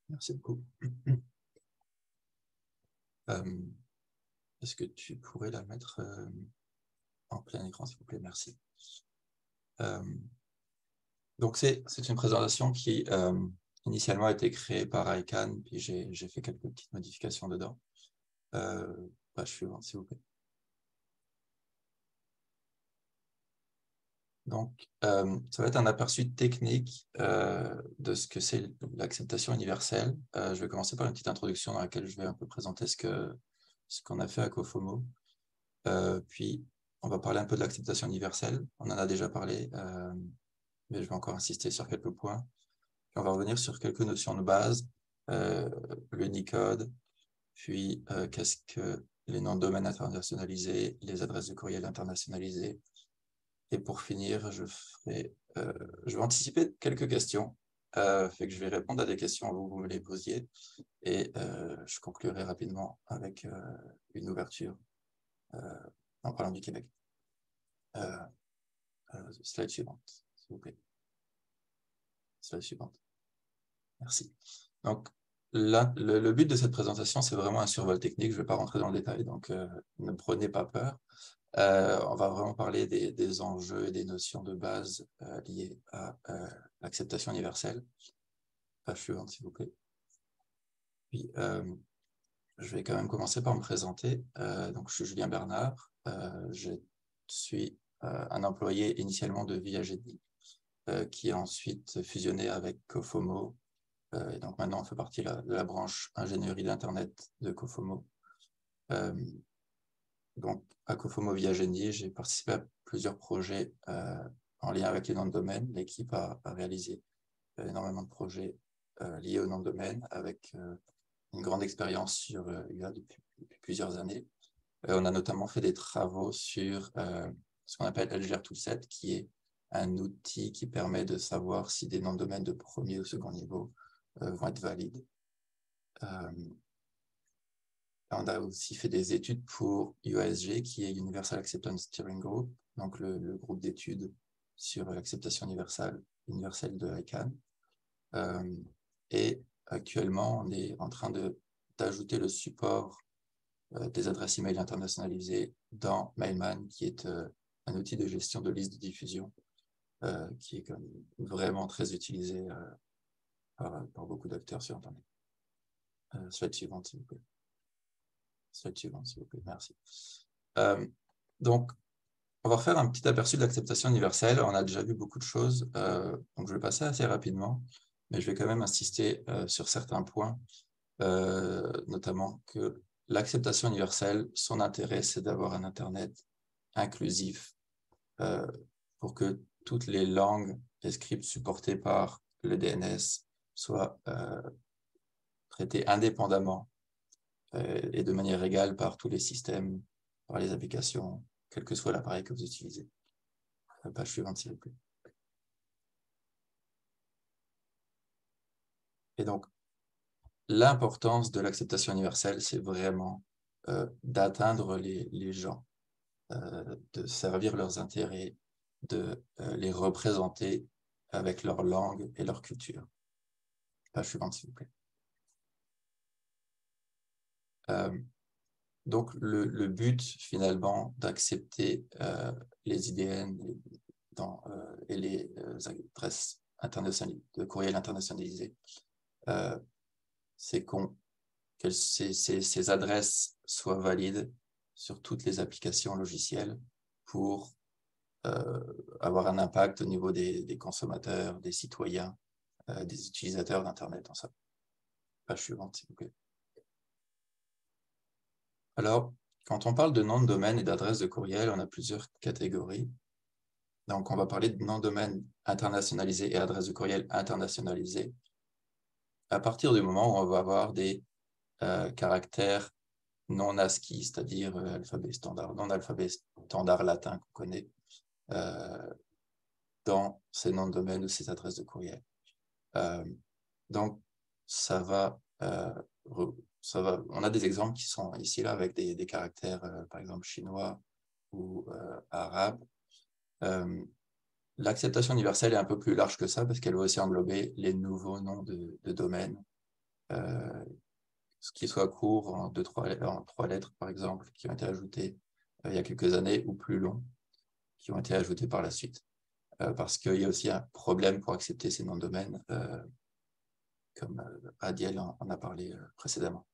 Speaker 5: Merci beaucoup. Est-ce que tu pourrais la mettre en plein écran, s'il vous plaît? Merci. Donc, c'est une présentation qui initialement a été créée par ICANN, puis j'ai fait quelques petites modifications dedans. Page suivante, s'il vous plaît. Donc, ça va être un aperçu technique de ce que c'est l'acceptation universelle. Je vais commencer par une petite introduction dans laquelle je vais un peu présenter ce qu'on a fait à Cofomo. Puis, on va parler un peu de l'acceptation universelle. On en a déjà parlé, mais je vais encore insister sur quelques points. Puis on va revenir sur quelques notions de base, l'Unicode, puis qu'est-ce que les noms de domaine internationalisés, les adresses de courriel internationalisées. Et pour finir, je vais anticiper quelques questions, fait que je vais répondre à des questions, vous me les posiez, et je conclurai rapidement avec une ouverture en parlant du Québec. Slide suivante, s'il vous plaît. Slide suivante. Merci. Donc, là, le but de cette présentation, c'est vraiment un survol technique. Je ne vais pas rentrer dans le détail, donc ne prenez pas peur. On va vraiment parler des enjeux et des notions de base liées à l'acceptation universelle. Page suivante, s'il vous plaît. Puis, je vais quand même commencer par me présenter. Donc, je suis Julien Bernard. Je suis un employé initialement de ViaGenie, qui a ensuite fusionné avec Cofomo. Et donc, maintenant, on fait partie de la branche ingénierie d'Internet de Cofomo. Donc, à Cofomo via Genie, j'ai participé à plusieurs projets en lien avec les noms de domaine. L'équipe a réalisé énormément de projets liés aux noms de domaine avec une grande expérience sur UA depuis plusieurs années. On a notamment fait des travaux sur ce qu'on appelle Alger Toolset, qui est un outil qui permet de savoir si des noms de domaine de premier ou second niveau vont être valides. On a aussi fait des études pour UASG, qui est Universal Acceptance Steering Group, donc le groupe d'études sur l'acceptation universelle de ICANN. Et actuellement, on est en train d'ajouter le support des adresses email internationalisées dans Mailman, qui est un outil de gestion de liste de diffusion qui est vraiment très utilisé par beaucoup d'acteurs sur Internet. Slide suivante, s'il vous plaît. Slide suivante, s'il vous plaît. Merci. Donc, on va refaire un petit aperçu de l'acceptation universelle. On a déjà vu beaucoup de choses, donc je vais passer assez rapidement, mais je vais quand même insister sur certains points, notamment que l'acceptation universelle, son intérêt, c'est d'avoir un Internet inclusif pour que toutes les langues et scripts supportés par le DNS soient traités indépendamment et de manière égale par tous les systèmes, par les applications, quel que soit l'appareil que vous utilisez. Page suivante, s'il vous plaît. Et donc, l'importance de l'acceptation universelle, c'est vraiment d'atteindre les gens, de servir leurs intérêts, de les représenter avec leur langue et leur culture. Page suivante, s'il vous plaît. Donc, le but, finalement, d'accepter les IDN et les adresses de courriel internationalisées, c'est que ces adresses soient valides sur toutes les applications logicielles pour avoir un impact au niveau des consommateurs, des citoyens, des utilisateurs d'Internet en somme. Page suivante, s'il vous plaît. Alors, quand on parle de nom de domaine et d'adresse de courriel, on a plusieurs catégories. Donc, on va parler de nom de domaine internationalisé et adresse de courriel internationalisée. À partir du moment où on va avoir des caractères non ASCII, c'est-à-dire alphabet standard, non alphabet standard latin qu'on connaît, dans ces noms de domaine ou ces adresses de courriel. Donc, on a des exemples qui sont ici là avec des caractères, par exemple chinois ou arabes. L'acceptation universelle est un peu plus large que ça parce qu'elle va aussi englober les nouveaux noms de domaine, ce qui soit court en 3 lettres, par exemple, qui ont été ajoutés il y a quelques années, ou plus longs, qui ont été ajoutés par la suite. Parce qu'il y a aussi un problème pour accepter ces noms de domaine, comme Adiel en a parlé précédemment.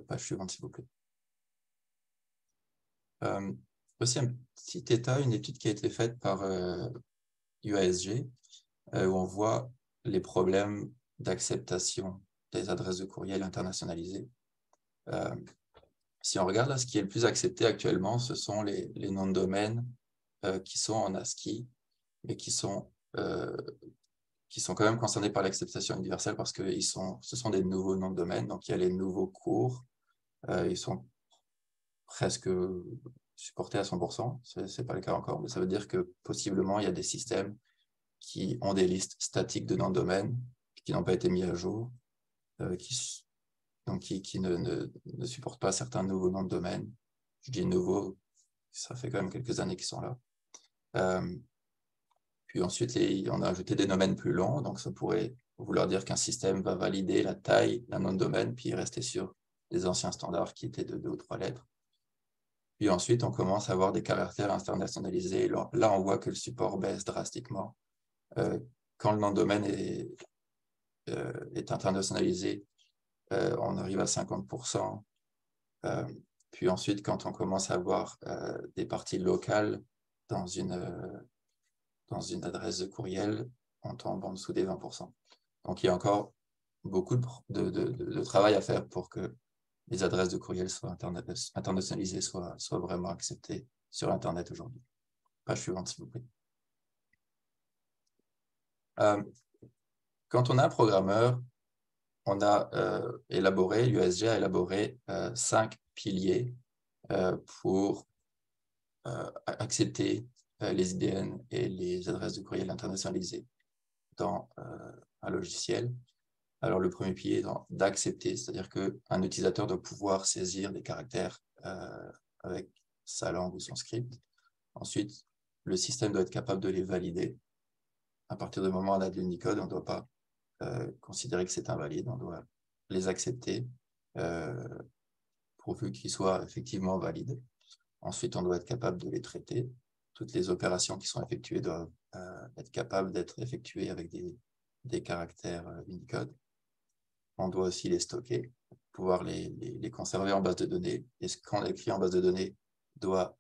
Speaker 5: Page suivante, s'il vous plaît. Aussi un petit état, une étude qui a été faite par UASG, où on voit les problèmes d'acceptation des adresses de courriel internationalisées. Si on regarde là, ce qui est le plus accepté actuellement, ce sont les noms de domaine qui sont en ASCII, mais qui sont quand même concernés par l'acceptation universelle parce que ce sont des nouveaux noms de domaine. Donc, il y a les nouveaux cours. Ils sont presque supportés à 100%. Ce n'est pas le cas encore, mais ça veut dire que possiblement, il y a des systèmes qui ont des listes statiques de noms de domaine qui n'ont pas été mis à jour, qui ne supportent pas certains nouveaux noms de domaine. Je dis nouveaux, ça fait quand même quelques années qu'ils sont là. Puis ensuite, on a ajouté des domaines plus longs, donc ça pourrait vouloir dire qu'un système va valider la taille d'un nom de domaine, puis rester sur les anciens standards qui étaient de 2 ou 3 lettres. Puis ensuite, on commence à avoir des caractères internationalisés. Là, on voit que le support baisse drastiquement. Quand le nom de domaine est internationalisé, on arrive à 50%. Puis ensuite, quand on commence à avoir des parties locales dans une adresse de courriel, on tombe en dessous des 20%. Donc, il y a encore beaucoup de travail à faire pour que les adresses de courriel soient internationalisées, soient vraiment acceptées sur Internet aujourd'hui. Page suivante, s'il vous plaît. Quand on a un programmeur, on a l'USG a élaboré 5 piliers pour accepter les IDN et les adresses de courriel internationalisées dans un logiciel. Alors, le premier pilier est d'accepter, c'est-à-dire qu'un utilisateur doit pouvoir saisir des caractères avec sa langue ou son script. Ensuite, le système doit être capable de les valider. À partir du moment où on a de l'Unicode, on ne doit pas considérer que c'est invalide, on doit les accepter pourvu qu'ils soient effectivement valides. Ensuite, on doit être capable de les traiter. Toutes les opérations qui sont effectuées doivent être capables d'être effectuées avec des caractères Unicode. On doit aussi les stocker, pouvoir les conserver en base de données. Et ce qu'on écrit en base de données doit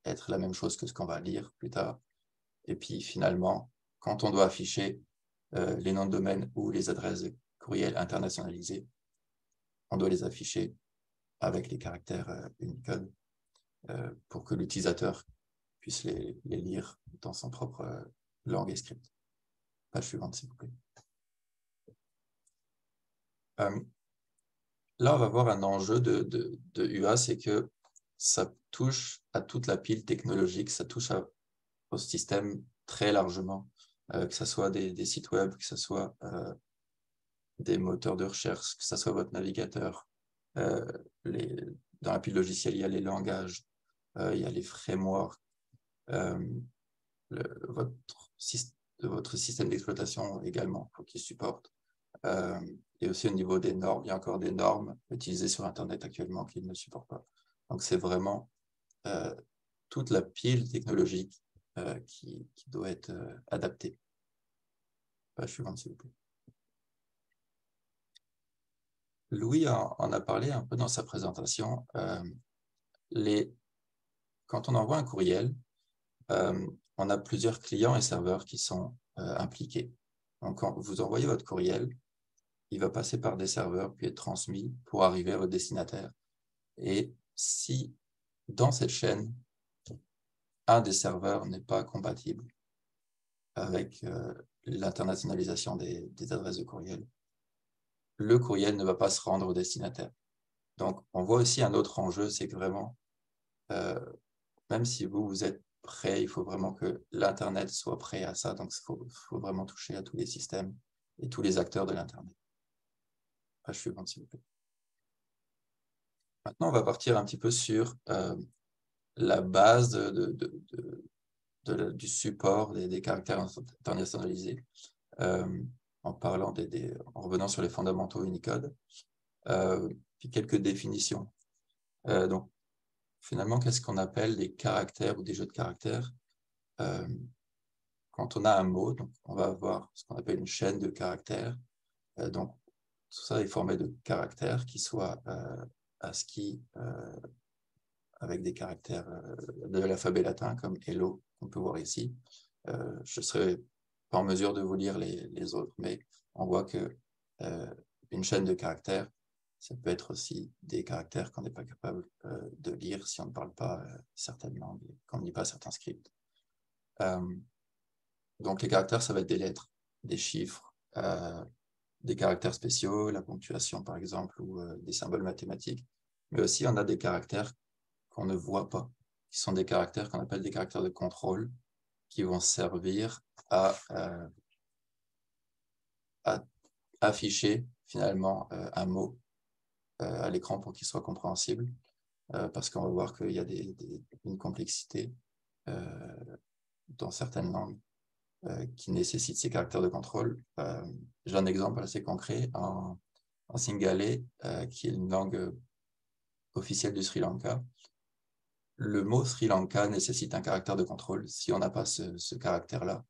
Speaker 5: être la même chose que ce qu'on va lire plus tard. Et puis finalement, quand on doit afficher les noms de domaine ou les adresses de courriel internationalisées, on doit les afficher avec les caractères Unicode pour que l'utilisateur puisse les lire dans son propre langue et script. Page suivante, s'il vous plaît. Là, on va voir un enjeu de UA, c'est que ça touche à toute la pile technologique, ça touche au système très largement, que ce soit des sites web, que ce soit des moteurs de recherche, que ce soit votre navigateur. Dans la pile logicielle, il y a les langages, il y a les frameworks, votre système d'exploitation également, faut qu'il supporte. Et aussi au niveau des normes, il y a encore des normes utilisées sur Internet actuellement qu'ils ne supportent pas. Donc c'est vraiment toute la pile technologique qui doit être adaptée. Page suivante, s'il vous plaît. Louis en a parlé un peu dans sa présentation. Quand on envoie un courriel, on a plusieurs clients et serveurs qui sont impliqués. Donc quand vous envoyez votre courriel, il va passer par des serveurs puis être transmis pour arriver à votre destinataire. Et si dans cette chaîne, un des serveurs n'est pas compatible avec l'internationalisation des adresses de courriel, le courriel ne va pas se rendre au destinataire. Donc, on voit aussi un autre enjeu, c'est que vraiment, même si vous êtes prêt, il faut vraiment que l'Internet soit prêt à ça. Donc, il faut vraiment toucher à tous les systèmes et tous les acteurs de l'Internet. Page suivante, s'il vous plaît. Maintenant, on va partir un petit peu sur la base du support des caractères internationalisés, en revenant sur les fondamentaux Unicode, puis quelques définitions. Donc, finalement, qu'est-ce qu'on appelle des caractères ou des jeux de caractères? Quand on a un mot, donc on va avoir ce qu'on appelle une chaîne de caractères. Donc, tout ça est formé de caractères qui soient ASCII avec des caractères de l'alphabet latin comme Hello, qu'on peut voir ici. Je ne serai pas en mesure de vous lire les autres, mais on voit que une chaîne de caractères, ça peut être aussi des caractères qu'on n'est pas capable de lire si on ne parle pas certaines langues, qu'on ne lit pas certains scripts. Donc les caractères, ça va être des lettres, des chiffres, des caractères spéciaux, la ponctuation par exemple, ou des symboles mathématiques. Mais aussi, on a des caractères qu'on ne voit pas, qui sont des caractères qu'on appelle des caractères de contrôle, qui vont servir à afficher finalement un mot à l'écran pour qu'il soit compréhensible, parce qu'on va voir qu'il y a une complexité dans certaines langues qui nécessitent ces caractères de contrôle. J'ai un exemple assez concret en Singalais, qui est une langue officielle du Sri Lanka. Le mot Sri Lanka nécessite un caractère de contrôle. Si on n'a pas ce caractère-là,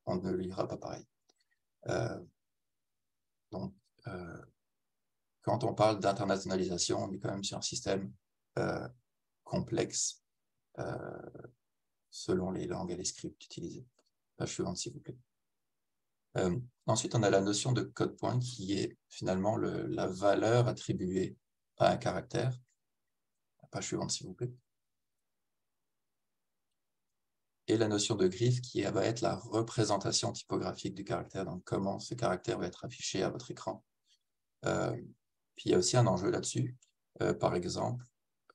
Speaker 5: on ne le lira pas pareil. Donc, quand on parle d'internationalisation, on est quand même sur un système complexe selon les langues et les scripts utilisés. Page suivante, s'il vous plaît. Ensuite, on a la notion de code point qui est finalement la valeur attribuée à un caractère. Page suivante, s'il vous plaît. Et la notion de griffe qui va être la représentation typographique du caractère, donc comment ce caractère va être affiché à votre écran. Puis il y a aussi un enjeu là-dessus. Par exemple,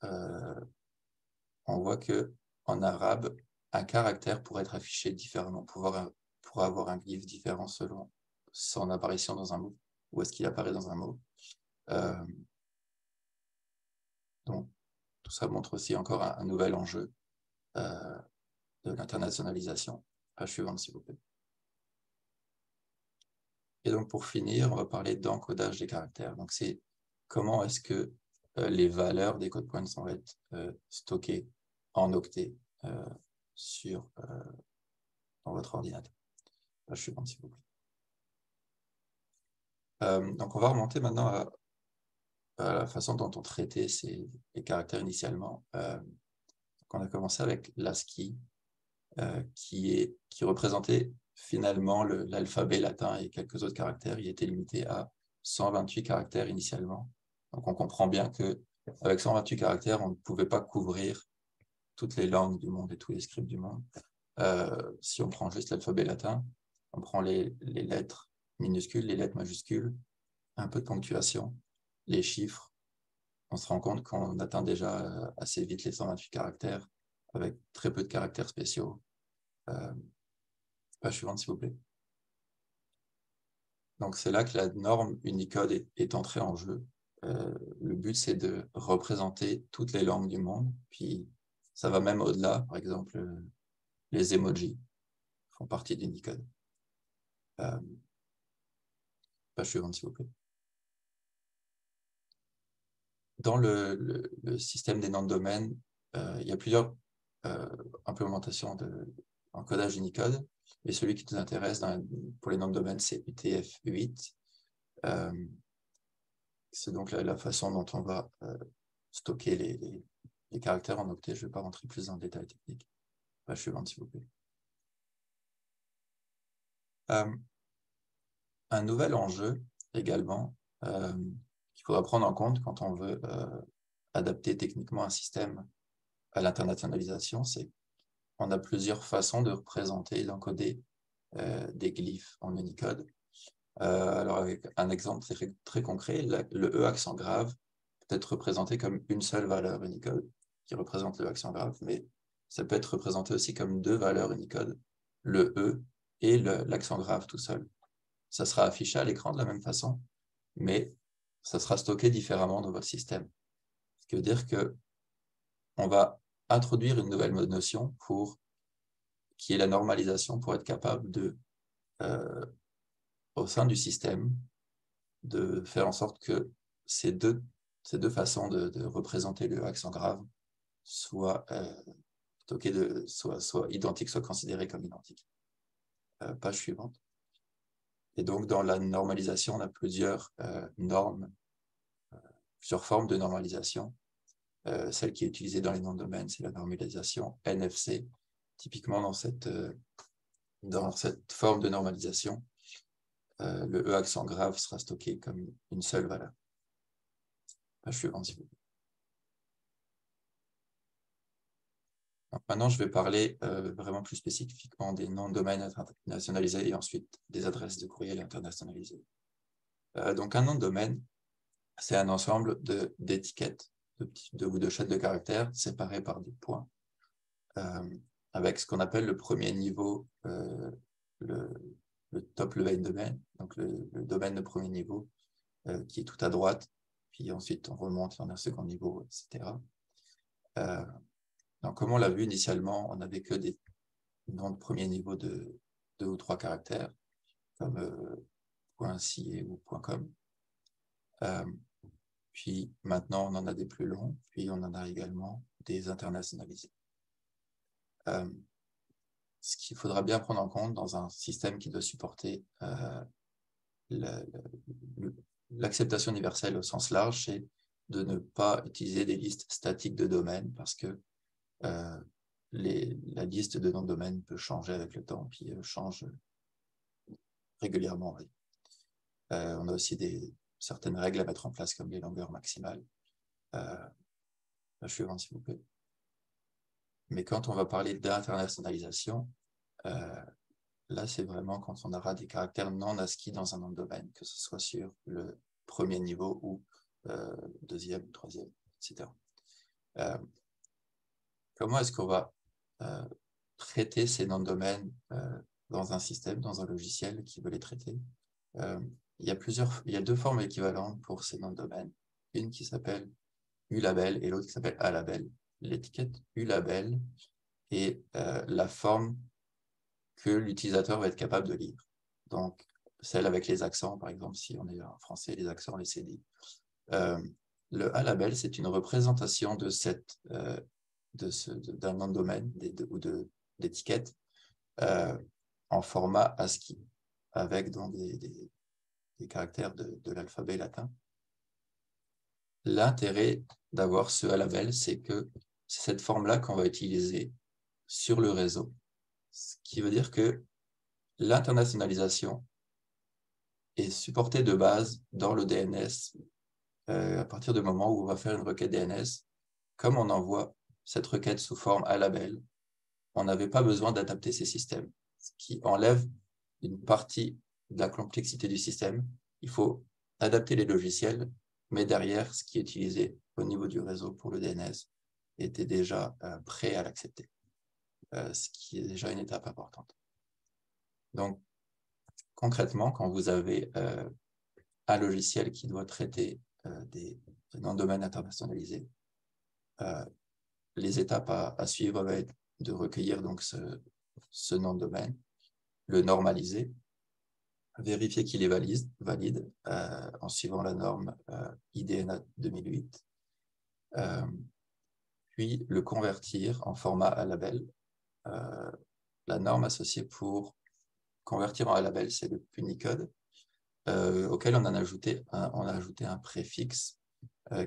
Speaker 5: on voit qu'en arabe, un caractère pourrait être affiché différemment, pour avoir un glyphe différent selon son apparition dans un mot, où est-ce qu'il apparaît dans un mot. Donc, tout ça montre aussi encore un nouvel enjeu de l'internationalisation. Page suivante, s'il vous plaît. Et donc, pour finir, on va parler d'encodage des caractères. Donc, c'est comment est-ce que les valeurs des codes points vont être stockées en octets dans votre ordinateur. Page suivante, s'il vous plaît. Donc, on va remonter maintenant à la façon dont on traitait les caractères initialement. On a commencé avec l'ASCII, qui représentait finalement l'alphabet latin et quelques autres caractères. Il était limité à 128 caractères initialement. Donc, on comprend bien qu'avec 128 caractères, on ne pouvait pas couvrir toutes les langues du monde et tous les scripts du monde. Si on prend juste l'alphabet latin, on prend les lettres minuscules, les lettres majuscules, un peu de ponctuation, les chiffres, on se rend compte qu'on atteint déjà assez vite les 128 caractères avec très peu de caractères spéciaux. Page suivante, s'il vous plaît. Donc, c'est là que la norme Unicode est entrée en jeu. Le but, c'est de représenter toutes les langues du monde. Puis, ça va même au-delà. Par exemple, les emojis font partie d'Unicode. Page suivante, s'il vous plaît. Dans le système des noms de domaine, il y a plusieurs implémentations d'encodage Unicode. Et celui qui nous intéresse pour les noms de domaine, c'est UTF-8. C'est donc la façon dont on va stocker les caractères en octets. Je ne vais pas rentrer plus dans le détail technique. Page suivante, s'il vous plaît. Un nouvel enjeu également qu'il faudra prendre en compte quand on veut adapter techniquement un système à l'internationalisation, c'est qu'on a plusieurs façons de représenter et d'encoder des glyphes en Unicode. Alors, avec un exemple très concret, le E accent grave peut être représenté comme une seule valeur Unicode qui représente le accent grave, mais ça peut être représenté aussi comme deux valeurs Unicode, le E et l'accent grave tout seul. Ça sera affiché à l'écran de la même façon, mais ça sera stocké différemment dans votre système. Ce qui veut dire qu'on va introduire une nouvelle notion qui est la normalisation pour être capable de, au sein du système, de faire en sorte que ces deux façons de représenter le accent grave soient stockées, soit identiques, soit considérées comme identiques. Page suivante. Et donc, dans la normalisation, on a plusieurs normes, plusieurs formes de normalisation. Celle qui est utilisée dans les noms de domaine, c'est la normalisation NFC. Typiquement, dans cette forme de normalisation, le E accent grave sera stocké comme une seule valeur. Page suivante, s'il vous plaît. Donc, maintenant, je vais parler vraiment plus spécifiquement des noms de domaine internationalisés et ensuite des adresses de courriel internationalisées. Donc, un nom de domaine, c'est un ensemble d'étiquettes ou de chaînes de caractères séparées par des points, avec ce qu'on appelle le premier niveau, le top level domaine, donc le domaine de premier niveau, qui est tout à droite, puis ensuite on remonte, on a un second niveau, etc. Donc, comme on l'a vu initialement, on n'avait que des noms de premier niveau de 2 ou 3 caractères, comme .ca ou .com. Puis maintenant, on en a des plus longs, puis on en a également des internationalisés. Ce qu'il faudra bien prendre en compte dans un système qui doit supporter l'acceptation universelle au sens large, c'est de ne pas utiliser des listes statiques de domaines parce que la liste de noms de domaine peut changer avec le temps, puis change régulièrement. Oui. On a aussi certaines règles à mettre en place comme les longueurs maximales. Page suivante, s'il vous plaît. Mais quand on va parler d'internationalisation, là, c'est vraiment quand on aura des caractères non ASCII dans un nom de domaine, que ce soit sur le premier niveau ou deuxième, troisième, etc. Comment est-ce qu'on va traiter ces noms de domaine dans un système, dans un logiciel qui veut les traiter? Il y a deux formes équivalentes pour ces noms de domaine. Une qui s'appelle ULabel et l'autre qui s'appelle ALabel. L'étiquette ULabel est la forme que l'utilisateur va être capable de lire. Donc, celle avec les accents, par exemple, si on est en français, les accents, les CD. Le ALabel, c'est une représentation de d'un nom de domaine ou d'étiquette en format ASCII, avec donc des caractères de l'alphabet latin. L'intérêt d'avoir ce ALabel, c'est que c'est cette forme-là qu'on va utiliser sur le réseau. Ce qui veut dire que l'internationalisation est supportée de base dans le DNS à partir du moment où on va faire une requête DNS. Comme on envoie cette requête sous forme ALabel, on n'avait pas besoin d'adapter ces systèmes, ce qui enlève une partie de la complexité du système. Il faut adapter les logiciels, mais derrière, ce qui est utilisé au niveau du réseau pour le DNS était déjà prêt à l'accepter, ce qui est déjà une étape importante. Donc, concrètement, quand vous avez un logiciel qui doit traiter des noms de domaine internationalisés, les étapes à suivre va être de recueillir donc ce nom de domaine, le normaliser, vérifier qu'il est valide en suivant la norme IDNA 2008, puis le convertir en format ALabel. La norme associée pour convertir en ALabel, c'est le Punycode, auquel on a ajouté un préfixe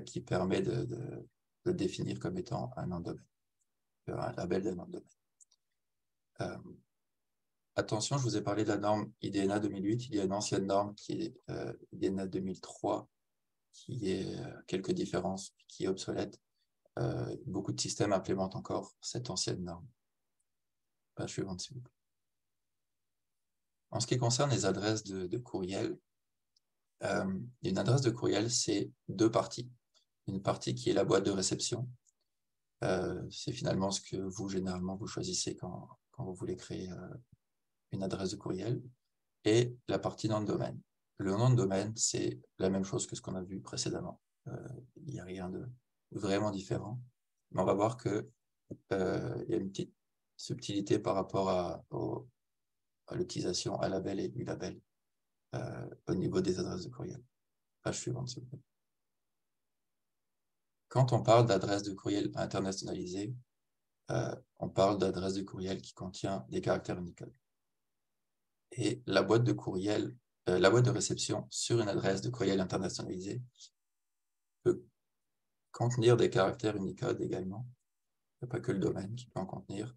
Speaker 5: qui permet de définir comme étant un nom de domaine, un label d'un nom de domaine. Attention, je vous ai parlé de la norme IDNA 2008. Il y a une ancienne norme qui est IDNA 2003, qui est quelques différences, qui est obsolète. Beaucoup de systèmes implémentent encore cette ancienne norme. Page suivante, s'il vous plaît. En ce qui concerne les adresses de courriel, une adresse de courriel, c'est deux parties. Une partie qui est la boîte de réception. C'est finalement ce que vous, généralement, vous choisissez quand vous voulez créer une adresse de courriel. Et la partie nom de domaine. Le nom de domaine, c'est la même chose que ce qu'on a vu précédemment. Il n'y a rien de vraiment différent. Mais on va voir qu'il y a une petite subtilité par rapport à l'utilisation ALabel et ULabel au niveau des adresses de courriel. Page suivante, s'il vous plaît. Quand on parle d'adresse de courriel internationalisée, on parle d'adresse de courriel qui contient des caractères Unicode. Et la boîte de courriel, la boîte de réception sur une adresse de courriel internationalisée peut contenir des caractères Unicode également. Il n'y a pas que le domaine qui peut en contenir.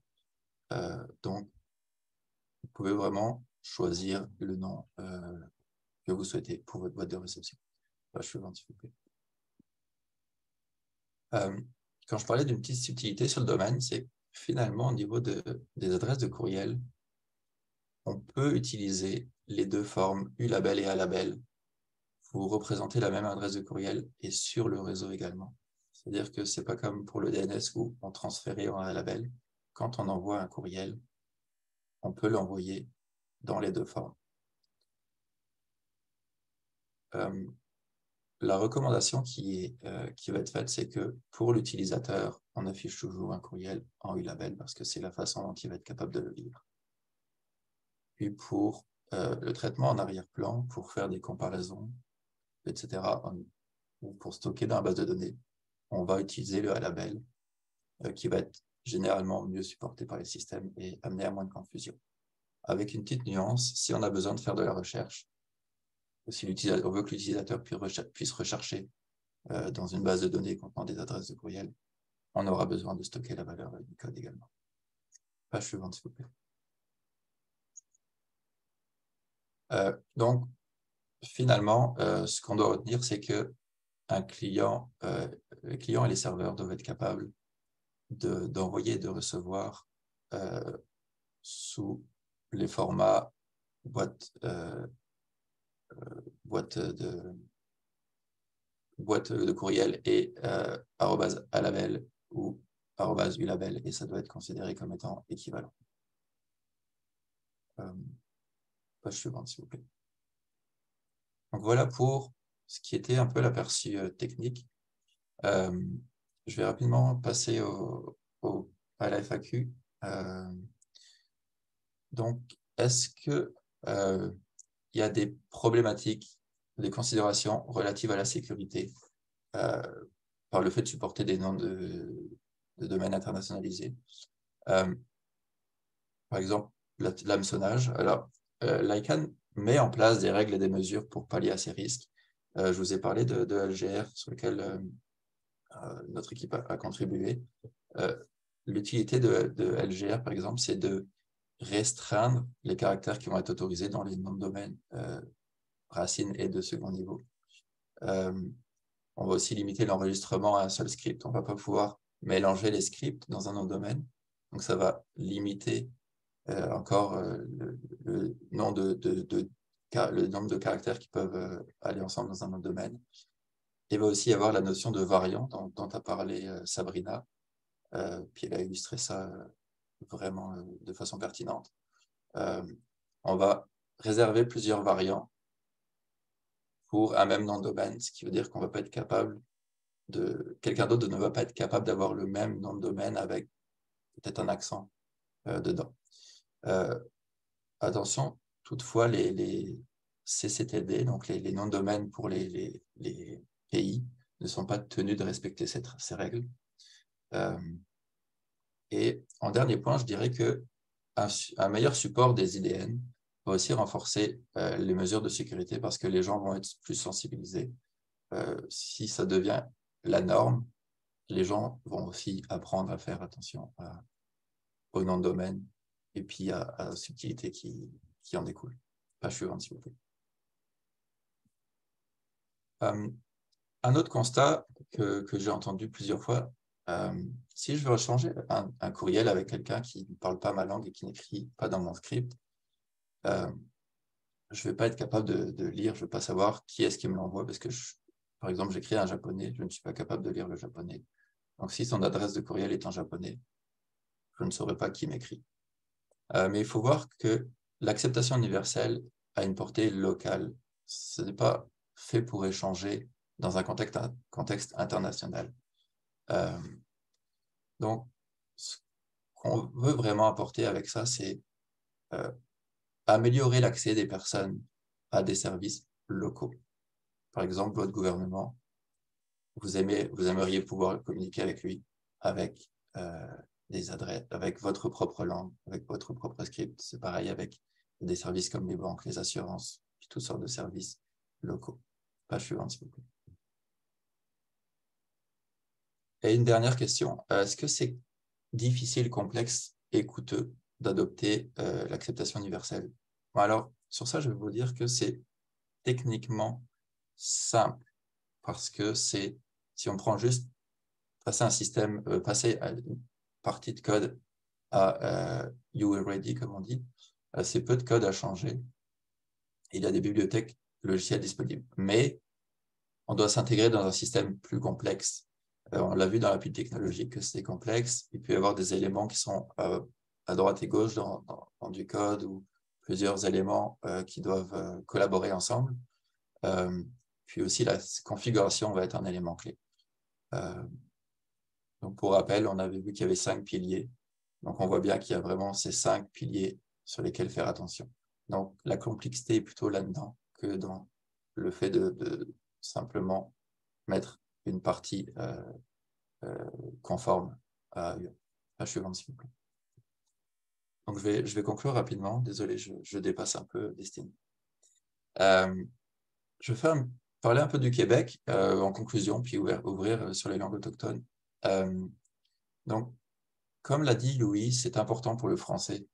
Speaker 5: Donc, vous pouvez vraiment choisir le nom que vous souhaitez pour votre boîte de réception. Page suivante, s'il vous plaît. Quand je parlais d'une petite subtilité sur le domaine, c'est finalement au niveau des adresses de courriel, on peut utiliser les deux formes ULabel et ALabel pour représenter la même adresse de courriel et sur le réseau également. C'est-à-dire que ce n'est pas comme pour le DNS où on transférait en ALabel. Quand on envoie un courriel, on peut l'envoyer dans les deux formes. La recommandation qui va être faite, c'est que pour l'utilisateur, on affiche toujours un courriel en ULabel parce que c'est la façon dont il va être capable de le lire. Puis pour le traitement en arrière-plan, pour faire des comparaisons, etc., ou pour stocker dans la base de données, on va utiliser le ALabel qui va être généralement mieux supporté par les systèmes et amener à moins de confusion. Avec une petite nuance, si on a besoin de faire de la recherche, si on veut que l'utilisateur puisse rechercher dans une base de données contenant des adresses de courriel, on aura besoin de stocker la valeur du code également. Page suivante, s'il vous plaît. Donc, finalement, ce qu'on doit retenir, c'est qu'un client les clients et les serveurs doivent être capables d'envoyer et de recevoir sous les formats boîte de courriel et @alabel ou @ulabel, et ça doit être considéré comme étant équivalent. Page suivante, s'il vous plaît. Donc voilà pour ce qui était un peu l'aperçu technique. Je vais rapidement passer à la FAQ. Donc, est-ce que il y a des problématiques, des considérations relatives à la sécurité par le fait de supporter des noms de domaines internationalisés? Par exemple, l'hameçonnage. Alors, l'ICANN met en place des règles et des mesures pour pallier à ces risques. Je vous ai parlé de LGR, sur lequel notre équipe a contribué. L'utilité de LGR, par exemple, c'est de restreindre les caractères qui vont être autorisés dans les noms de domaine racines et de second niveau. On va aussi limiter l'enregistrement à un seul script. On ne va pas pouvoir mélanger les scripts dans un nom de domaine. Donc, ça va limiter encore le nombre de caractères qui peuvent aller ensemble dans un nom de domaine. Il va aussi y avoir la notion de variant dont a parlé Sabrina, puis elle a illustré ça vraiment de façon pertinente. On va réserver plusieurs variants pour un même nom de domaine, ce qui veut dire qu'on va pas être capable quelqu'un d'autre ne va pas être capable d'avoir le même nom de domaine avec peut-être un accent dedans. Attention, toutefois, les CCTD, donc les noms de domaine pour les pays, ne sont pas tenus de respecter ces règles. Et en dernier point, je dirais qu'un meilleur support des IDN va aussi renforcer les mesures de sécurité parce que les gens vont être plus sensibilisés. Si ça devient la norme, les gens vont aussi apprendre à faire attention au nom de domaine et puis à la subtilité qui en découle. Page suivante, s'il vous plaît. Un autre constat que j'ai entendu plusieurs fois, si je veux changer un courriel avec quelqu'un qui ne parle pas ma langue et qui n'écrit pas dans mon script, je ne vais pas être capable de lire, je ne vais pas savoir qui est-ce qui me l'envoie parce que, par exemple, j'écris un japonais, je ne suis pas capable de lire le japonais. Donc, si son adresse de courriel est en japonais, je ne saurais pas qui m'écrit. Mais il faut voir que l'acceptation universelle a une portée locale. Ce n'est pas fait pour échanger dans un contexte international. Donc, ce qu'on veut vraiment apporter avec ça, c'est améliorer l'accès des personnes à des services locaux. Par exemple, votre gouvernement, vous aimeriez pouvoir communiquer avec lui avec des adresses, avec votre propre langue, avec votre propre script. C'est pareil avec des services comme les banques, les assurances, puis toutes sortes de services locaux. Page suivante, s'il vous plaît. Et une dernière question. Est-ce que c'est difficile, complexe et coûteux d'adopter l'acceptation universelle? Bon, alors, sur ça, je vais vous dire que c'est techniquement simple parce que si on prend juste passer à une partie de code à you are ready, comme on dit, c'est peu de code à changer. Il y a des bibliothèques logicielles disponibles, mais on doit s'intégrer dans un système plus complexe. On l'a vu dans l'appui technologique que c'est complexe. Il peut y avoir des éléments qui sont à droite et gauche dans du code ou plusieurs éléments qui doivent collaborer ensemble. Puis aussi, la configuration va être un élément clé. Donc, pour rappel, on avait vu qu'il y avait 5 piliers. Donc, on voit bien qu'il y a vraiment ces 5 piliers sur lesquels faire attention. Donc, la complexité est plutôt là-dedans que dans le fait de simplement mettre une partie conforme à la suivante, s'il vous plaît. Donc, je vais conclure rapidement. Désolé, je dépasse un peu, Destiny. Je vais parler un peu du Québec en conclusion, puis ouvrir sur les langues autochtones. Donc, comme l'a dit Louis, c'est important pour le français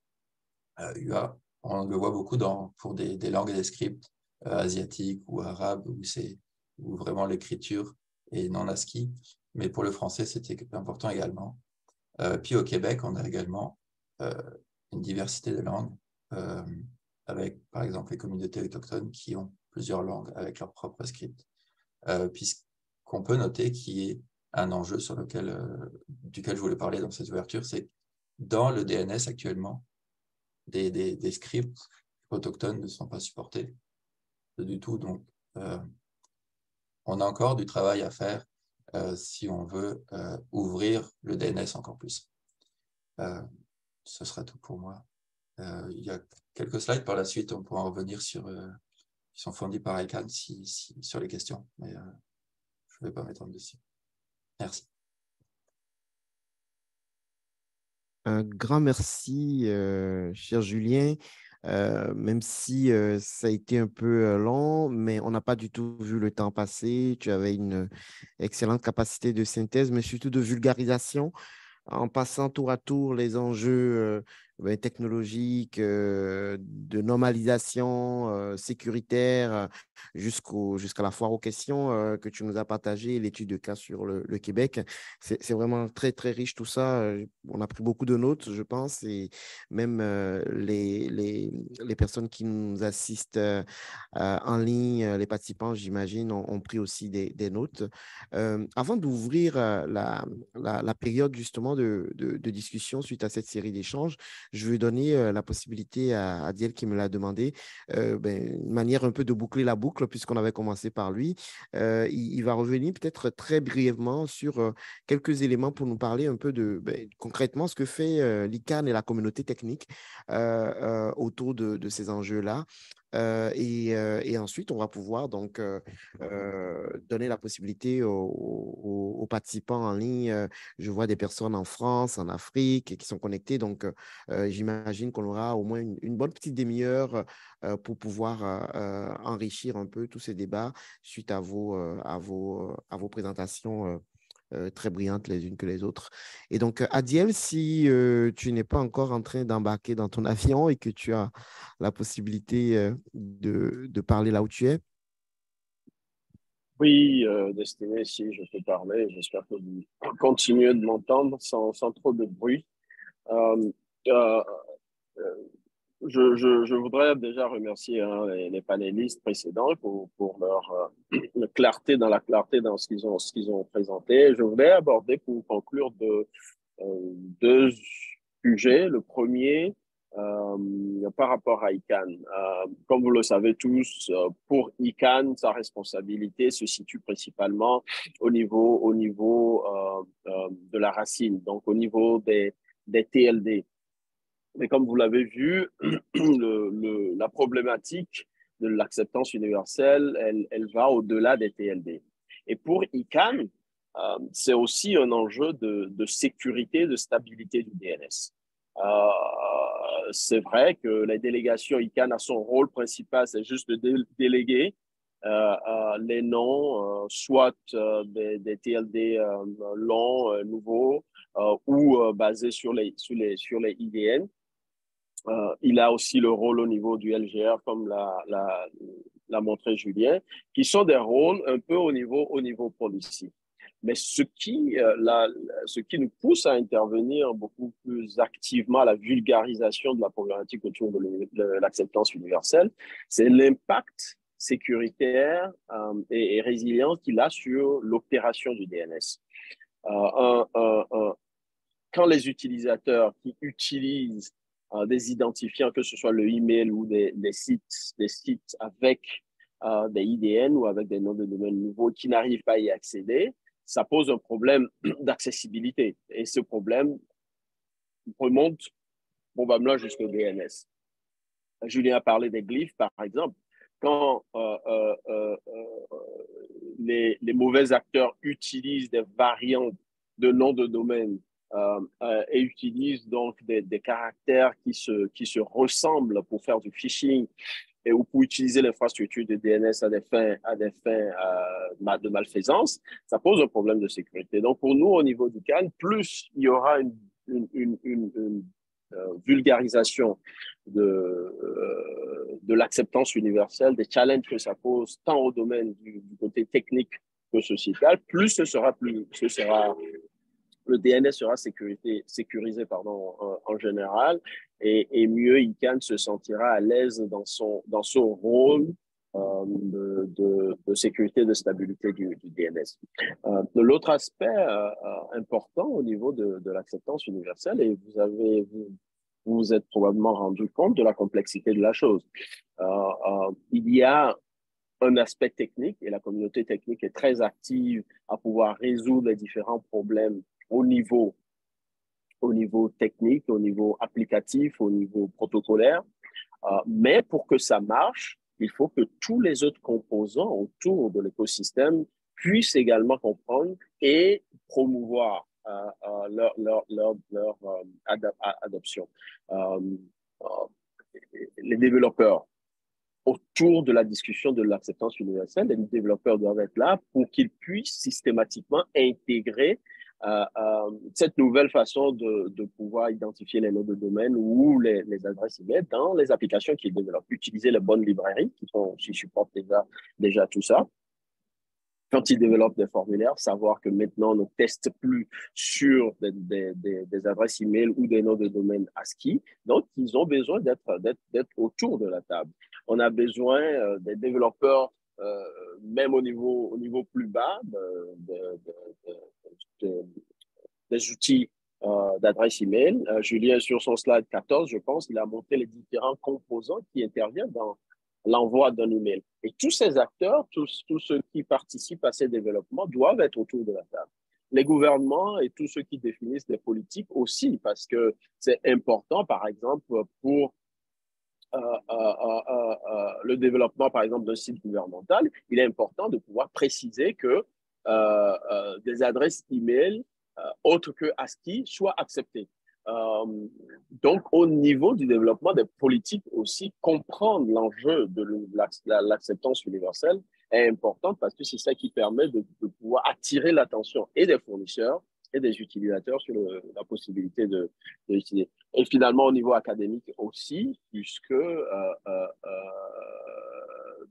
Speaker 5: UA. On le voit beaucoup pour des langues et des scripts asiatiques ou arabes, où vraiment l'écriture est non ASCII. mais pour le français, c'était important également. Puis au Québec, on a également une diversité de langues, avec par exemple les communautés autochtones qui ont plusieurs langues avec leur propre script. Puis ce qu'on peut noter qui est un enjeu sur duquel je voulais parler dans cette ouverture, c'est dans le DNS actuellement, des scripts autochtones ne sont pas supportés du tout. Donc, on a encore du travail à faire si on veut ouvrir le DNS encore plus. Ce sera tout pour moi. Il y a quelques slides par la suite, on pourra en revenir qui sont fournis par ICANN sur les questions, mais je ne vais pas m'étendre dessus. Merci.
Speaker 1: Un grand merci, cher Julien. Même si ça a été un peu long, mais on n'a pas du tout vu le temps passer. Tu avais une excellente capacité de synthèse, mais surtout de vulgarisation en passant tour à tour les enjeux technologiques, de normalisation sécuritaire, jusqu'à la foire aux questions que tu nous as partagé, l'étude de cas sur le Québec. C'est vraiment très, très riche tout ça. On a pris beaucoup de notes, je pense, et même les personnes qui nous assistent en ligne, les participants, j'imagine, ont pris aussi des notes. Avant d'ouvrir la période justement de discussion suite à cette série d'échanges, je vais donner la possibilité à Adiel qui me l'a demandé, une manière un peu de boucler la boucle puisqu'on avait commencé par lui. Il va revenir peut-être très brièvement sur quelques éléments pour nous parler un peu de concrètement ce que fait l'ICANN et la communauté technique autour de ces enjeux-là. Et ensuite, on va pouvoir donc donner la possibilité aux participants en ligne. Je vois des personnes en France, en Afrique qui sont connectées. Donc, j'imagine qu'on aura au moins une bonne petite demi-heure pour pouvoir enrichir un peu tous ces débats suite à vos présentations très brillantes les unes que les autres. Et donc, Adiel, si tu n'es pas encore en train d'embarquer dans ton avion et que tu as la possibilité de parler là où tu es.
Speaker 2: Oui, Destiné, si je peux parler, j'espère que vous continuez de m'entendre sans trop de bruit. Euh, euh, je voudrais déjà remercier les panélistes précédents pour leur clarté dans ce qu'ils ont présenté. Je voudrais aborder pour conclure deux sujets. Le premier, par rapport à ICANN. Comme vous le savez tous, pour ICANN, sa responsabilité se situe principalement au niveau de la racine, donc au niveau des TLD. Mais comme vous l'avez vu, la problématique de l'acceptance universelle, elle va au-delà des TLD. Et pour ICANN, c'est aussi un enjeu de sécurité, de stabilité du DNS. C'est vrai que la délégation ICANN a son rôle principal, c'est juste de déléguer les noms, soit des TLD longs, nouveaux, ou basés sur les IDN. Il a aussi le rôle au niveau du LGR, comme l'a montré Julien, qui sont des rôles un peu au niveau policy. Mais ce qui nous pousse à intervenir beaucoup plus activement à la vulgarisation de la problématique autour de l'acceptance universelle, c'est l'impact sécuritaire et résilient qu'il a sur l'opération du DNS. Quand les utilisateurs qui utilisent des identifiants, que ce soit le email ou des sites avec des IDN ou avec des noms de domaine nouveaux qui n'arrivent pas à y accéder, ça pose un problème d'accessibilité. Et ce problème remonte probablement jusqu'au DNS. Julien a parlé des glyphes, par exemple. Quand les mauvais acteurs utilisent des variantes de noms de domaine et utilisent donc des caractères qui se ressemblent pour faire du phishing et ou pour utiliser l'infrastructure de DNS à des fins de malfaisance, ça pose un problème de sécurité. Donc, pour nous, au niveau du CAN, plus il y aura une vulgarisation de l'acceptance universelle, des challenges que ça pose, tant au domaine du côté technique sociétal, plus ce sera le DNS sera sécurisé en général, et mieux ICANN se sentira à l'aise dans son rôle de sécurité et de stabilité du DNS. De l'autre aspect important au niveau de l'acceptance universelle, et vous vous êtes probablement rendu compte de la complexité de la chose. Il y a un aspect technique, et la communauté technique est très active à pouvoir résoudre les différents problèmes au niveau technique, au niveau applicatif, au niveau protocolaire. Mais pour que ça marche, il faut que tous les autres composants autour de l'écosystème puissent également comprendre et promouvoir leur adoption. Les développeurs, autour de la discussion de l'acceptance universelle, les développeurs doivent être là pour qu'ils puissent systématiquement intégrer cette nouvelle façon de pouvoir identifier les noms de domaine ou les adresses email dans les applications qu'ils développent. Utiliser les bonnes librairies qui supportent déjà tout ça. Quand ils développent des formulaires, savoir que maintenant, on ne teste plus sur des adresses email ou des noms de domaine ASCII. Donc, ils ont besoin d'être autour de la table. On a besoin des développeurs, même au niveau plus bas, des outils d'adresse email. Julien, sur son slide 14, je pense, il a montré les différents composants qui interviennent dans l'envoi d'un email. Et tous ces acteurs, tous ceux qui participent à ces développements doivent être autour de la table. Les gouvernements et tous ceux qui définissent des politiques aussi, parce que c'est important, par exemple, pour le développement, par exemple, d'un site gouvernemental, il est important de pouvoir préciser que des adresses email autres que ASCII soient acceptées. Donc, au niveau du développement des politiques aussi, comprendre l'enjeu de l'acceptance universelle est important parce que c'est ça qui permet de pouvoir attirer l'attention et des fournisseurs et des utilisateurs sur la possibilité de l'utiliser. Et finalement, au niveau académique aussi, puisque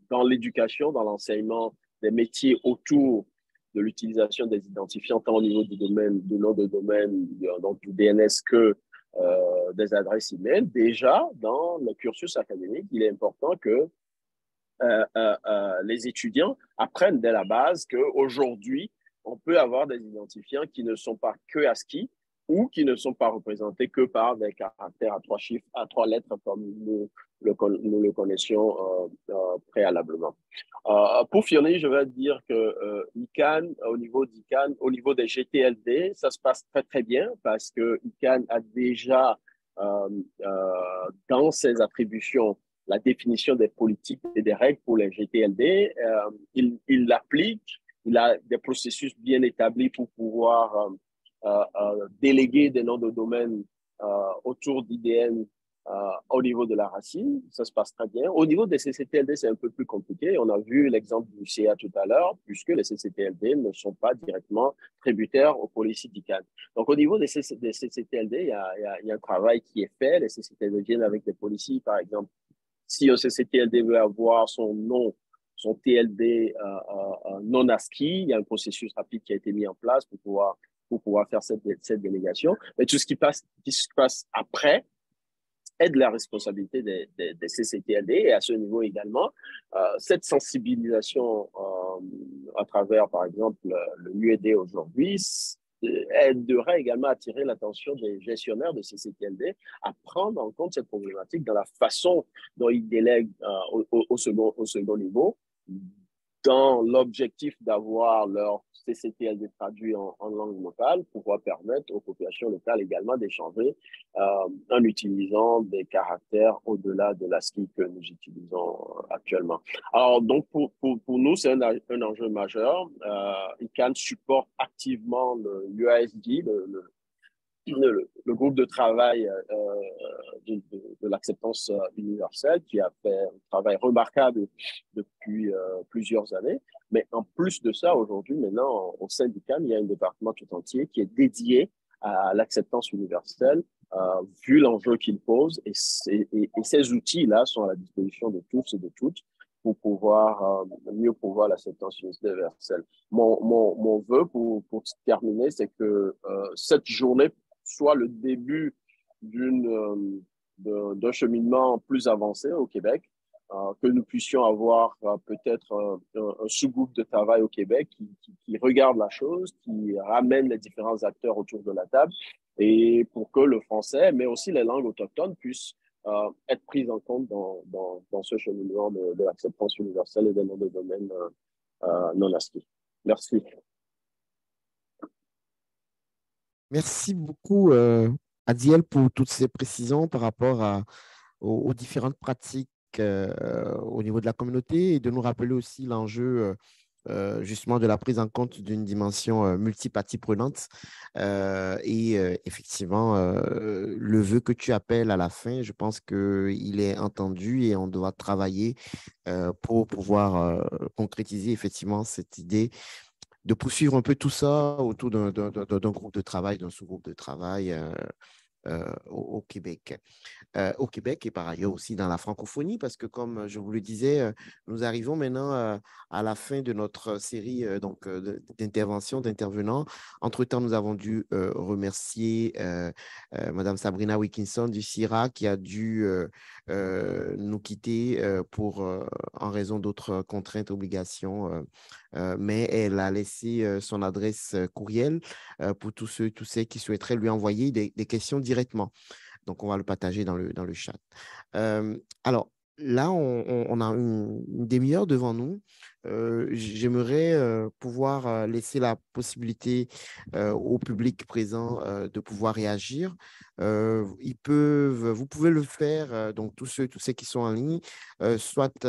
Speaker 2: dans l'éducation, dans l'enseignement des métiers autour de l'utilisation des identifiants, tant au niveau du nom de domaine, donc du DNS, que des adresses email. Déjà, dans le cursus académique, il est important que les étudiants apprennent dès la base qu'aujourd'hui, on peut avoir des identifiants qui ne sont pas que ASCII ou qui ne sont pas représentés que par des caractères à 3 chiffres, à 3 lettres, comme nous le connaissions préalablement. Pour finir, je vais dire que ICANN, au niveau d'ICANN, au niveau des GTLD, ça se passe très, très bien parce que ICANN a déjà dans ses attributions la définition des politiques et des règles pour les GTLD. Il l'applique, il a des processus bien établis pour pouvoir déléguer des noms de domaine autour d'IDN au niveau de la racine. Ça se passe très bien. Au niveau des CCTLD, c'est un peu plus compliqué. On a vu l'exemple du CA tout à l'heure, puisque les CCTLD ne sont pas directement tributaires aux policies d'ICANN. Donc, au niveau des CCTLD, il y a un travail qui est fait. Les CCTLD viennent avec des policies, par exemple. Si un CCTLD veut avoir son nom, son TLD non ASCII, il y a un processus rapide qui a été mis en place pour pouvoir faire cette délégation. Mais tout ce qui se passe après est de la responsabilité des CCTLD, et à ce niveau également, cette sensibilisation à travers, par exemple, le UED aujourd'hui, aiderait également à attirer l'attention des gestionnaires de CCTLD à prendre en compte cette problématique dans la façon dont ils délèguent au second niveau, dans l'objectif d'avoir leur CCTLD traduit en langue locale, pour pouvoir permettre aux populations locales également d'échanger en utilisant des caractères au-delà de l'ASCII que nous utilisons actuellement. Alors, donc, pour nous, c'est un enjeu majeur. ICANN supporte activement l'UASD, le groupe de travail de l'acceptance universelle, qui a fait un travail remarquable depuis plusieurs années. Mais en plus de ça, aujourd'hui, maintenant, au sein d'ICANN, il y a un département tout entier qui est dédié à l'acceptance universelle, vu l'enjeu qu'il pose. Et ces outils-là sont à la disposition de tous et de toutes pour pouvoir mieux pouvoir l'acceptance universelle. Mon vœu pour terminer, c'est que cette journée soit le début d'un cheminement plus avancé au Québec, que nous puissions avoir peut-être un sous-groupe de travail au Québec qui regarde la chose, qui ramène les différents acteurs autour de la table, et pour que le français, mais aussi les langues autochtones, puissent être prises en compte dans ce cheminement de l'acceptance universelle et des noms de domaine non inscrits. Merci.
Speaker 1: Merci beaucoup, Adiel, pour toutes ces précisions par rapport aux différentes pratiques au niveau de la communauté et de nous rappeler aussi l'enjeu justement de la prise en compte d'une dimension multipartie prenante. Effectivement, le vœu que tu appelles à la fin, je pense qu'il est entendu et on doit travailler pour pouvoir concrétiser effectivement cette idée de poursuivre un peu tout ça autour d'un groupe de travail, d'un sous-groupe de travail au Québec. Au Québec et par ailleurs aussi dans la francophonie, parce que comme je vous le disais, nous arrivons maintenant à la fin de notre série d'interventions, d'intervenants. Entre-temps, nous avons dû remercier Mme Sabrina Wilkinson du CIRA qui a dû nous quitter en raison d'autres contraintes, obligations, mais elle a laissé son adresse courriel pour tous ceux qui souhaiteraient lui envoyer des questions directement. Donc, on va le partager dans le chat. Alors, là, on a une demi-heure devant nous. J'aimerais pouvoir laisser la possibilité au public présent de pouvoir réagir. Vous pouvez le faire, donc tous ceux qui sont en ligne, soit